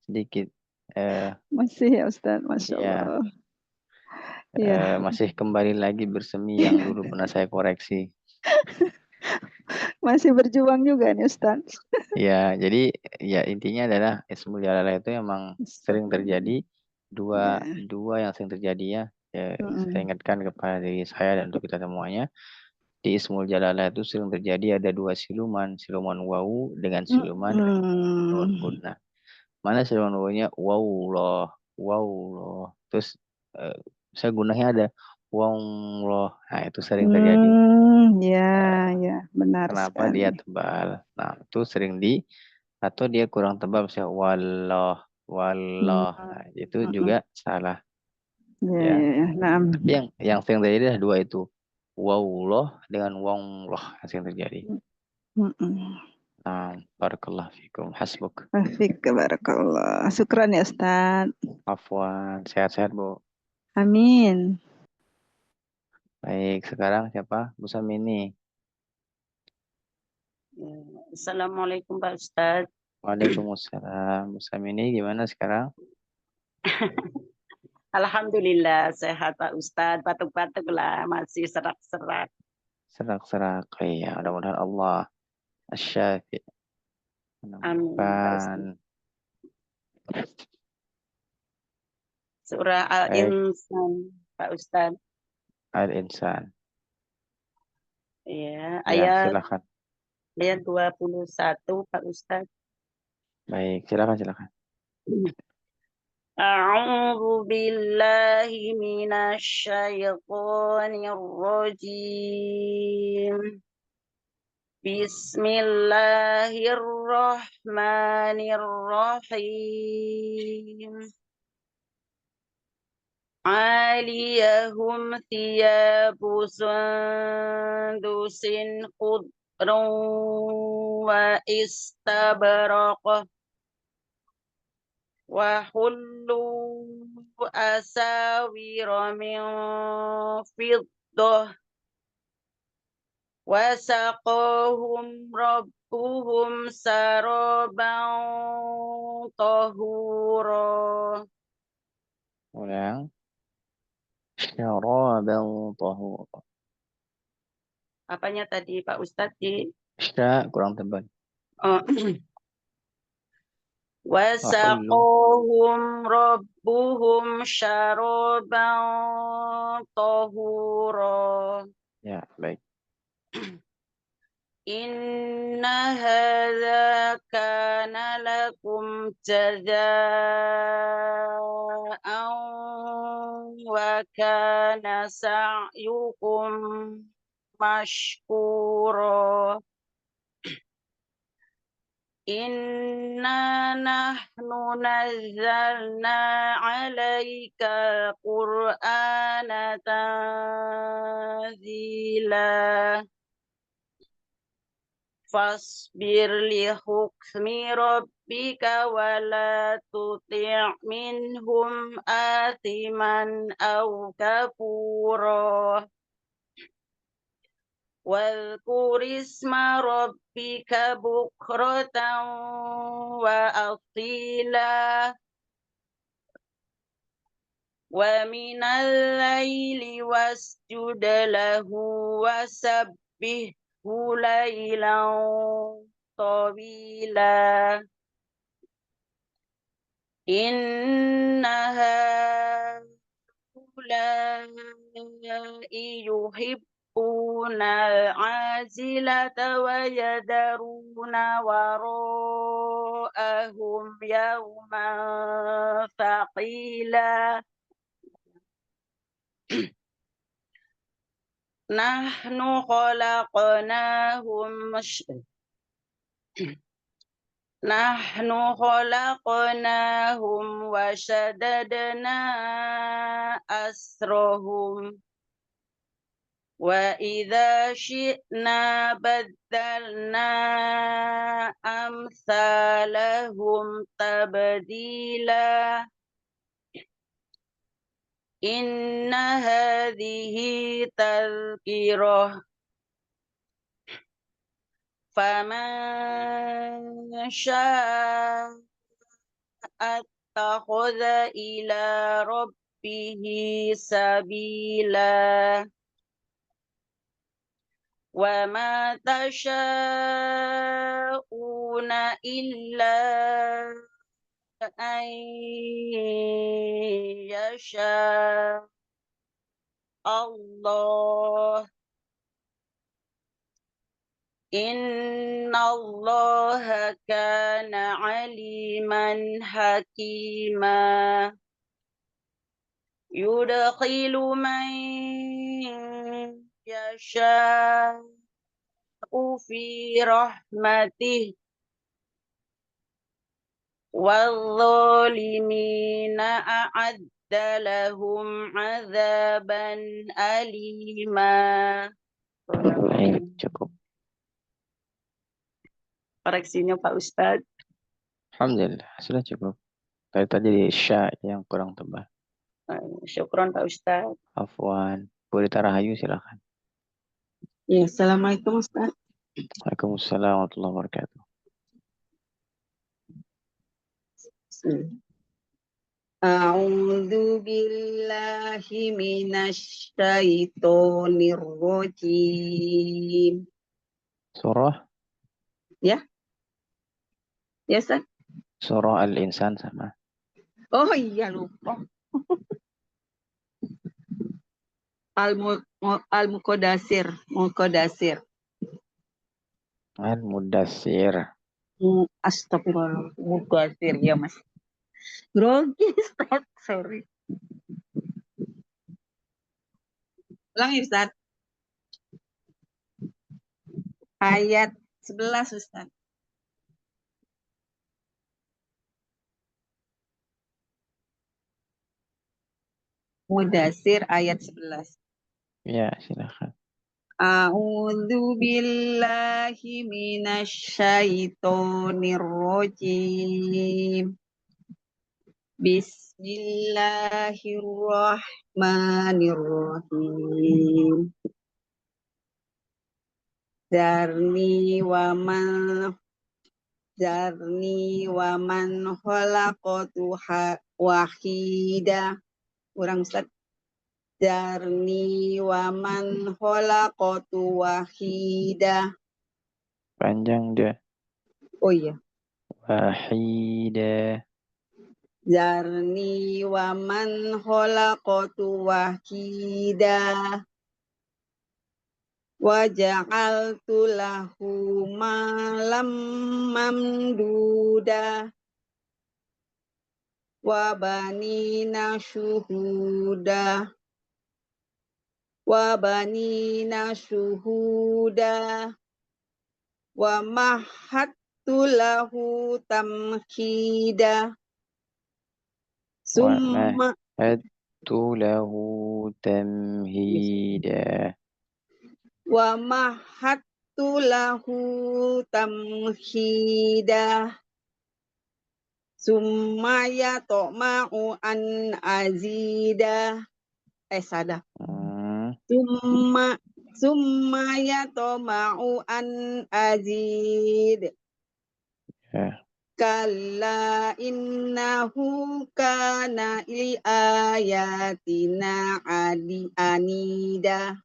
sedikit Masih ya Ustaz, Masya ya, Allah. Ya. masih kembali lagi bersemi yang dulu pernah saya koreksi. Masih berjuang juga nih Ustaz. Ya, jadi ya intinya adalah ismul jalalah itu memang sering terjadi dua yang sering terjadi ya. Saya ingatkan kepada diri saya dan untuk kita semuanya. Di ismul jalalah itu sering terjadi ada dua siluman wawu dengan siluman nun gunna. Mana siluman wawunya wawullah. Terus saya gunanya ada wawullah. Nah, itu sering terjadi. Ya, benar Kenapa sekali. dia tebal? Nah, itu sering atau dia kurang tebal misalnya wallah. Nah, itu juga salah. Ya. Nah. Tapi yang sering terjadi adalah dua itu. Wawullah dengan wawullah yang sering terjadi. Nah, barakallah fikum. Hasbuk. Fik, barakallah. Syukran ya Ustaz. Afwan. Sehat-sehat, Bu. Amin. Baik, sekarang siapa? Bu Samini. Assalamualaikum Pak Ustadz. Waalaikumsalam. Bu Samini gimana sekarang? Alhamdulillah sehat Pak Ustadz. Batuk-batuk lah, masih serak-serak. Serak-serak. Ya, mudah-mudahan Allah Asy-Syafi. Amin. Surah Al-Insan Pak Ustadz. Al-Insan. Ya, Ya, silakan. ayat 21 Pak Ustadz. Baik, silakan. A'udzu billahi minasy syaithanir rajim. Bismillahirrahmanirrahim. Aliyahum thiyabu sundusin khudrun wa istabraqah wa hullu asawira min fiddah wa saqahum rabbuhum saraban tahura. Ulang. Syaraban tahura. Apanya tadi Pak Ustadz di Kurang tebal. wasaqahum rabbuhum syaraban tahura. Ya, baik. Inna hadza kana lakum jazaa'an wa kana sa'yukum mashkura. Inna nahnu nazzalna 'alaika al-Qur'ana tanzila. Fasbir li hukmi rabbika wa la tuti' minhum athiman aw kafura. Wadhkur isma rabbika bukratan wa asila. Wa minal laili wasjud lahu wasabbihhu laylan tawila. Inna haulai yuhibbuna al-ajilata wa yadaruna wara'ahum yawman thaqila. Nahnu khalaqnahum wa shaddadna asrahum wa idza syi'na baddalna amsalahum tabdila. Inna hadhihi tadhkirah faman syaa'a attakhadha ila rabbihi sabila. Wa ma tasha'una illa an yasha Allah. Inna Allah kana aliman hakima. Yudkhilu man yasha'u fi rahmatih wal-zalimina a'adda lahum 'adzaban alima. Baik, cukup. Koreksinya Pak Ustadz. Alhamdulillah, sudah cukup. Tadi sya yang kurang tebal. Syukron Pak Ustadz. Afwan. Bu Rita Rahayu, silakan. Ya, Assalamualaikum Ustaz. Waalaikumsalam warahmatullahi wabarakatuh. A'udzu billahi minasy syaithanir rajim. Surah? Ya. Ya, Ustaz. Surah Al-Insan sama. Oh iya, lupa. Al-Muqaddasir. Muqaddasir. Al-Mudassir. Astagfirullah. Muqaddasir ya Mas. Grogi, Ustaz. Sorry. Ulangi Ustaz. Ayat 11 Ustaz. Mudassir ayat 11. Ya, silakan. A'udzu billahi minasyaitonir rajim. Bismillahirrahmanirrahim. Zarni wa man khalaqtu wahida. Kurang Ustaz. Zarni wa man khalaqtu wahida. Panjang dia. Oh iya. Wahida. Zarni wa man khalaqtu wahida. Wa ja'altu lahu malam mamduda. Wa banina syuhuda. Wa banina syuhuda. Wa mahattu lahu tamhida. Summa Mahadtu lahu tamhida. wa mahattu lahu tamhida. Summa yatma'u an azida. Sada. Summa yatma'u an azid. Ya. Kalla innahu kana li ayatina anida.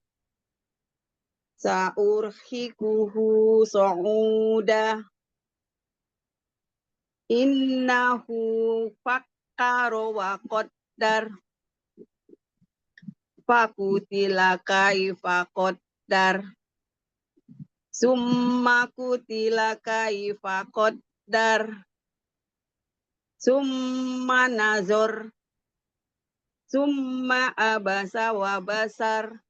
Sa'urhikuhu su'uda. Innahu fakkara wa qaddar. Fakutila kaifa qaddar. Summa kutila kaifa qaddar. Summa nazor. Summa abasa wa basar.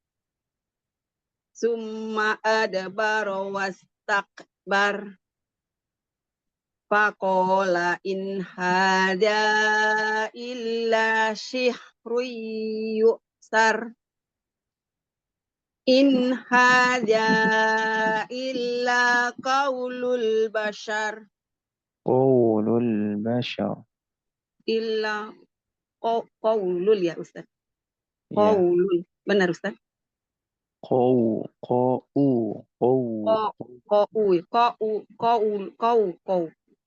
Summa adbara wastakbar. Faqala in hada illa syihrun yu'sar. In hada illa qaulul bashar. Qaulul bashar. Illa qaulul ya Ustaz. Ya. Qaulul. Benar Ustaz? Qau.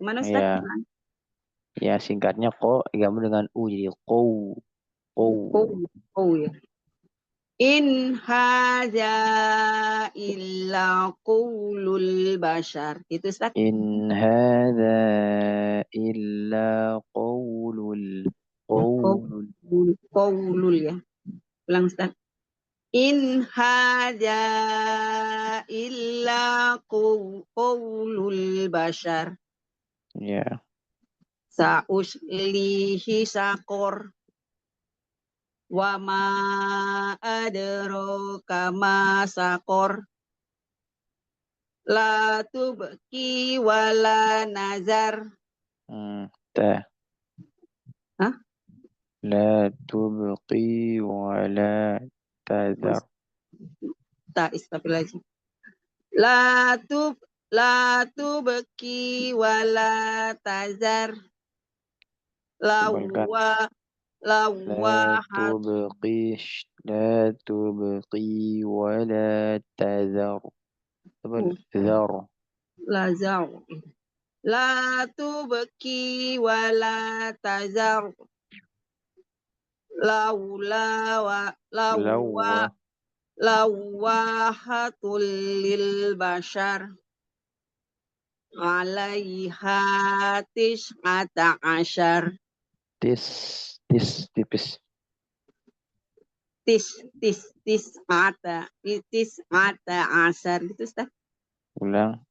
Mana Ustaz? Ya. Ya, singkatnya ko digabung dengan u jadi qau. Ya. In haza illa qaulul bashar. Itu Ustaz. In hadza illa qaulul ya. Ulang Ustaz. In haza illa qaulul bashar. Ya. Sa'uslihi saqor. Wa ma adraka ma saqor. La tubqi wa la nazar. Hah? La tubqi wa la tazar. Istighfirullah. La tubqi wa la tazar. La tubqi wa la tazar. Zar. La tubqi wa la tazar. Lawahatul lil bashar. Alaiha tis'ata asyar. Tipis. tis'ata asar gitu Ustaz. Ulang.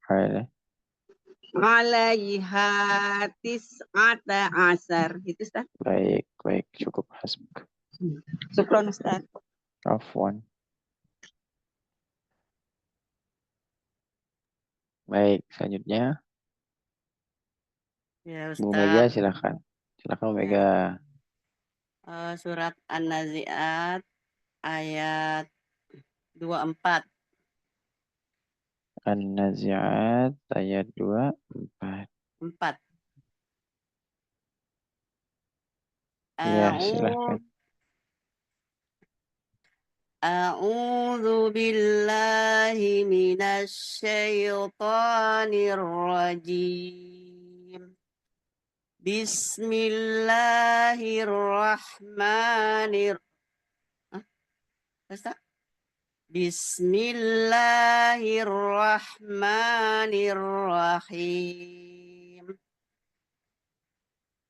Alaiha tis'ata asar gitu Ustaz. Baik, cukup hasbuk. Syukron Ustaz. Afwan. Baik, selanjutnya Ya Bu Mega Ustaz. silakan. Silakan Bu Ya. Mega. Surat An-Nazi'at ayat 24. An-Nazi'at ayat 24. 4. Ya, silakan. A'udzu billahi minasy syaithanir rajim. Bismillahirrahmanirrahim. Bismillahirrahmanirrahim.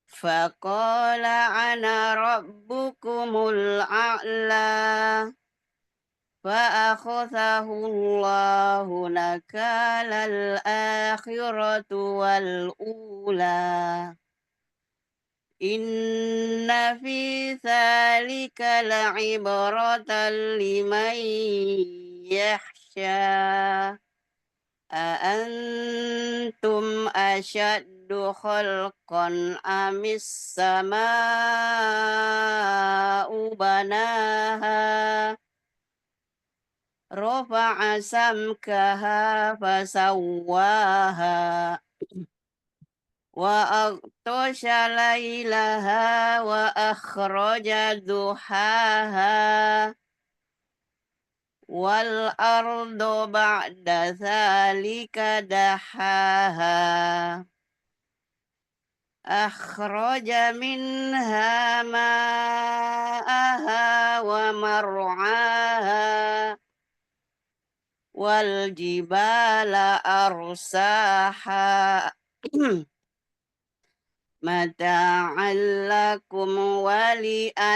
Faqala ana rabbukumul a'la. فأخذه الله نكال الآخرة والأولى إن في ذلك لعبرة لمن يخشى أأنتم أشد خلقا أم السماء بناها رفع سمكها فسواها وأغطش ليلها وأخرج ضحاها والأرض بعد ذلك دحاها أخرج منها ماءها ومرعاها والجبال أرساها متاعا لكم ولأنعامكم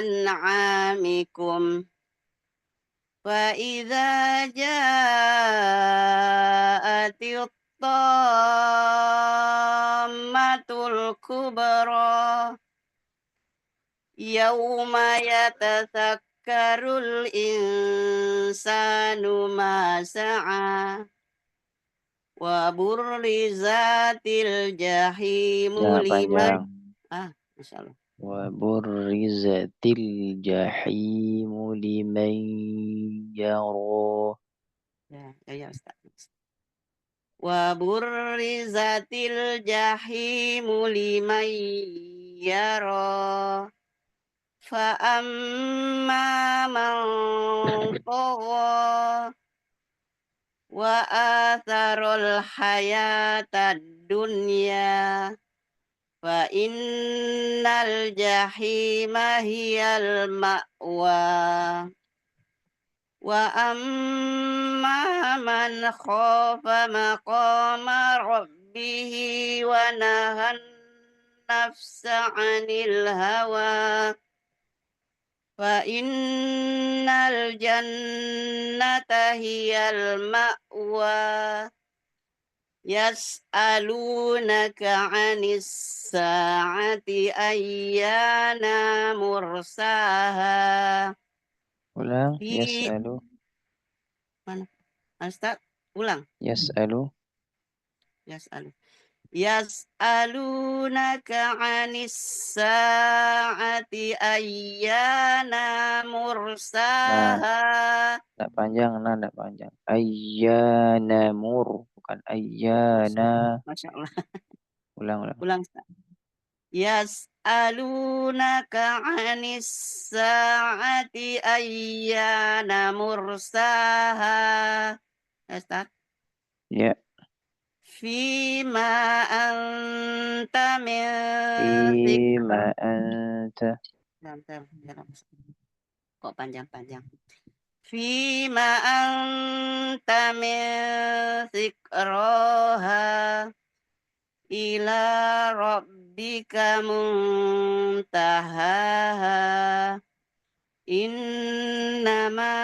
فإذا جاءت الطامة الكبرى يوم يتذكر الإنسان ما سعى وبرزت الجحيم لمن Masya Allah. وبرزت الجحيم لمن يرى. Ya Ustaz. وبرزت الجحيم لمن يرى فأما من طغى وآثر الحياة الدنيا فإن الجحيم هي المأوى وأما من خاف مقام ربه ونهى النفس عن الهوى فإن الجنة هي المأوى يسألونك عن الساعة أيان مرساها. Ulang. Yas'alu. Mana? Ustaz, ulang. Yas'alu. Yas'alunaka 'anis sa'ati ayyana mursaha. Enggak panjang, enggak panjang. Ayyana bukan ayyana. Masya Allah. Ulang. Ulang. Yas'alunaka 'anis sa'ati ayyana mursaha. Ustaz. Ya. Fima anta Kok panjang-panjang. Fima anta min zikraha ila rabbika muntahaha Innama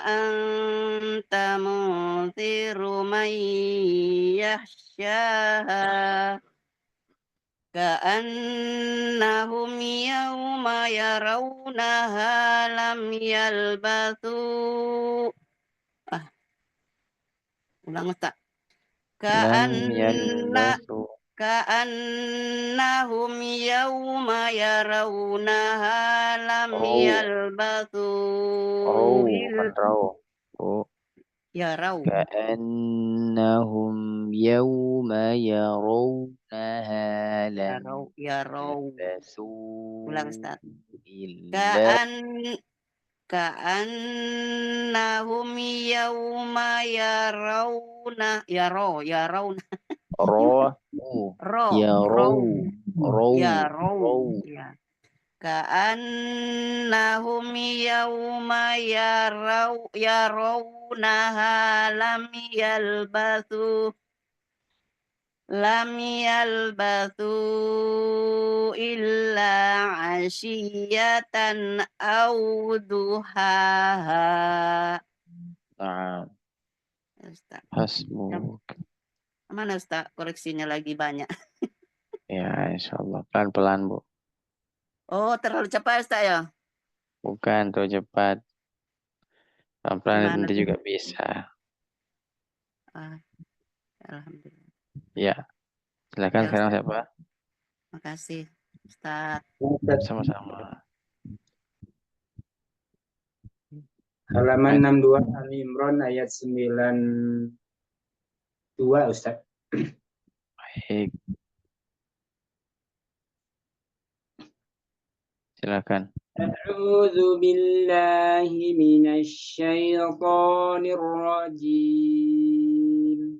anta munziru man yahsyaha ka'annahum yawma yarawnaha lam yalbathu. Ulang Ustaz. Lam yalbathu. Ka'annahum yawma yarawnaha lam yalbathu Bukan raw. Bu. yarau Ka'annahum yawma yarawnaha lam yarau. yalbathu Ulang Ustaz. illa Ka'annahum yawma yarawna raw. yarau ya. Ka'annahum yawma yarawnaha lam yalbathu illa ashiyatan aw duhaha. Nah, Ustaz. hasbuk. Mana Ustaz? Koreksinya lagi banyak. Ya, insyaallah pelan-pelan, Bu. Oh, terlalu cepat Ustaz ya? Bukan terlalu cepat. Pelan-pelan Gimana nanti tuh? juga bisa. Alhamdulillah. Ya. Silakan Ya, sekarang Ustaz. siapa? Makasih Ustaz. Sama-sama. Halaman 62 Ali Imran ayat 92 Ustaz. Baik. Silakan. A'udzu billahi minasy syaithanir rajim.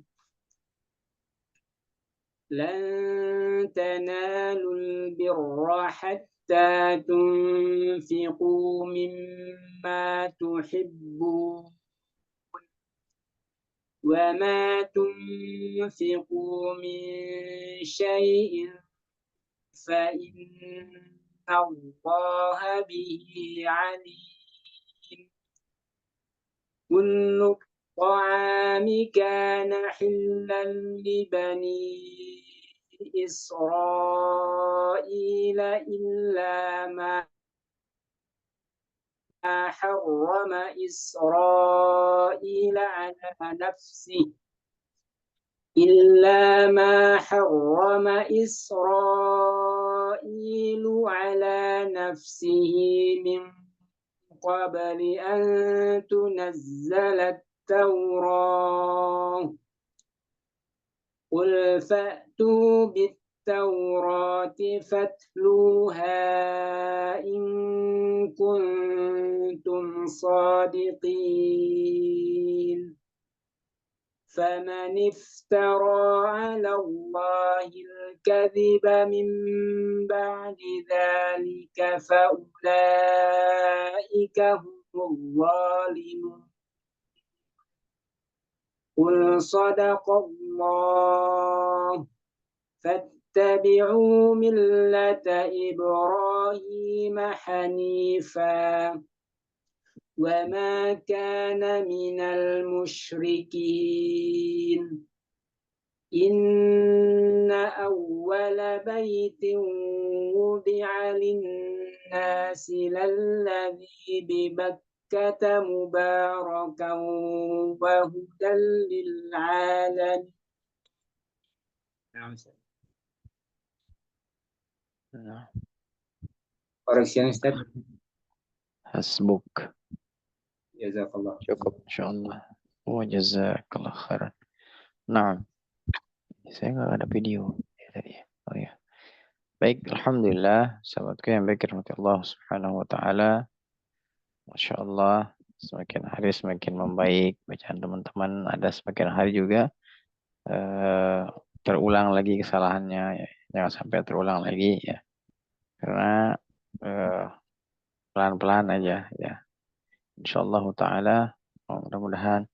Lan tanalul birra hatta tunfiqu mimma tuhibbun wa ma tunfiqu min syai'in fa innallaha bihi alim. Kullu ta'ami kana hillan li bani Israila illa ma harrama Israila ala nafsihi إلا ما حرم إسرائيل على نفسه من قبل أن تنزل التوراة قل فأتوا بالتوراة فاتلوها إن كنتم صادقين فمن افترى على الله الكذب من بعد ذلك فأولئك هم الظالمون قل صدق الله فاتبعوا ملة إبراهيم حنيفا وما كان من المشركين إن أول بيت وضع للناس للذي ببكة مباركا وهدى للعالمين. Koreksi Ustaz. Hasbuk. Jazakallah. Cukup insyaallah. Wa jazakallah khairan. Nah, saya nggak ada video tadi. Oh ya. Baik, alhamdulillah, sahabatku yang baik rahmati Allah Subhanahu wa taala. Masya Allah, semakin hari semakin membaik bacaan teman-teman. Ada semakin hari juga terulang lagi kesalahannya, ya. Jangan sampai terulang lagi ya. Karena pelan-pelan aja ya. Insyaallah taala, mudah-mudahan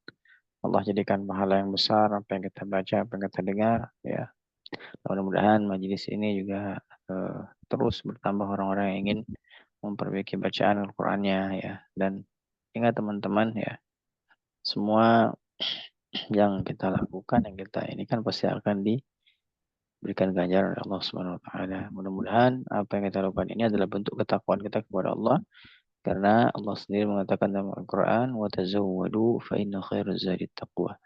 Allah jadikan pahala yang besar apa yang kita baca, apa yang kita dengar ya. Mudah-mudahan majelis ini juga terus bertambah orang-orang yang ingin memperbaiki bacaan Al-Qur'annya ya. Dan ingat teman-teman ya, semua yang kita lakukan, yang kita ini kan pasti akan diberikan ganjaran oleh Allah Subhanahu wa taala. Mudah-mudahan apa yang kita lakukan ini adalah bentuk ketakwaan kita kepada Allah, karena Allah sendiri mengatakan dalam Al-Qur'an, "Wa tazawwadu fa inna khairaz zadi taqwa."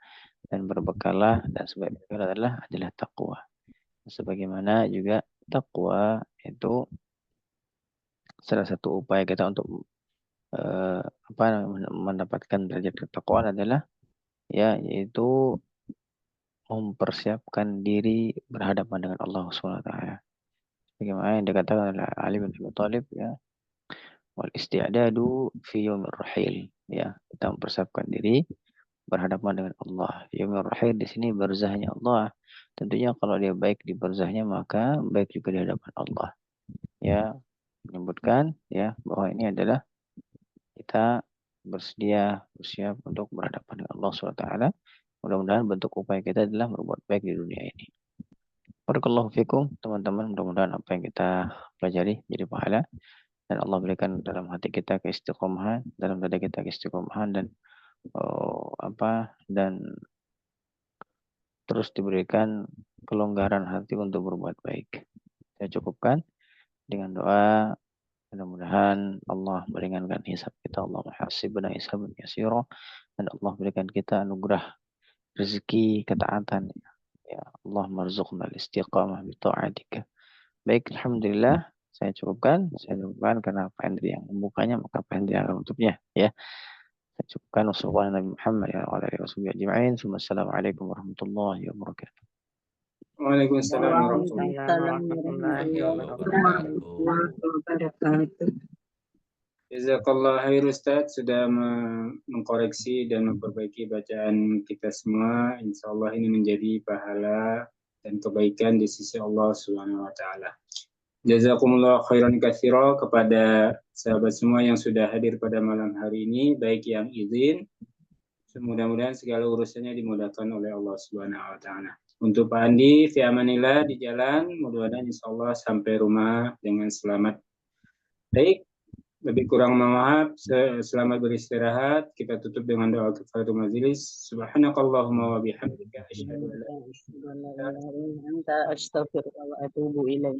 Dan berbekallah, dan sebaik bekal adalah takwa. Sebagaimana juga takwa itu salah satu upaya kita untuk mendapatkan derajat ketakwaan adalah yaitu mempersiapkan diri berhadapan dengan Allah SWT. Bagaimana yang dikatakan oleh Ali bin Abi Thalib ya, wal isti'dadu fi yaumir rahil, ya, kita mempersiapkan diri berhadapan dengan Allah. Yaumir rahil di sini barzahnya Allah. Tentunya kalau dia baik di barzahnya, maka baik juga di hadapan Allah. Ya, menyebutkan ya bahwa ini adalah kita bersiap untuk berhadapan dengan Allah SWT. Mudah-mudahan bentuk upaya kita adalah berbuat baik di dunia ini. Barakallahu fikum teman-teman, mudah-mudahan apa yang kita pelajari jadi pahala, dan Allah berikan dalam hati kita keistiqomahan, dalam dada kita keistiqomahan, dan dan terus diberikan kelonggaran hati untuk berbuat baik. Saya cukupkan dengan doa, mudah-mudahan Allah meringankan hisab kita, Allah muhasibna hisaban yasira, dan Allah berikan kita anugerah rezeki ketaatan. Ya Allah, marzuqna al-istiqamah bi ta'atika. Baik, alhamdulillah saya cukupkan karena Pak Hendri yang membukanya, maka Pak Hendri akan menutupnya ya. Saya cukupkan. Wassalamualaikum warahmatullahi wabarakatuh. Waalaikumsalam Waalaikumsalam warahmatullahi wabarakatuh. Jazakallah khair Ustaz sudah mengkoreksi dan memperbaiki bacaan kita semua. Insya Allah ini menjadi pahala dan kebaikan di sisi Allah Subhanahu wa taala. Jazakumullah khairan katsira kepada sahabat semua yang sudah hadir pada malam hari ini, baik yang izin. Mudah-mudahan segala urusannya dimudahkan oleh Allah Subhanahu wa taala. Untuk Pak Andi, fi amanillah di jalan, mudah-mudahan insyaallah sampai rumah dengan selamat. Baik, lebih kurang maaf, selamat beristirahat. Kita tutup dengan doa kifaratul majelis. Subhanakallahumma wa bihamdika asyhadu an la ilaha illa anta astaghfiruka wa atubu ilaik.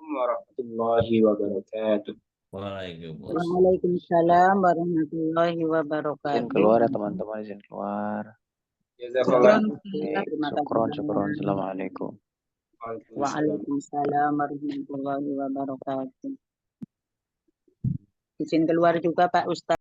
Warahmatullahi wabarakatuh. Waalaikumsalam warahmatullahi wabarakatuh. Izin keluar ya teman-teman, izin keluar. Syukron. Assalamualaikum. Waalaikumsalam warahmatullahi wabarakatuh. Izin keluar juga Pak Ustaz.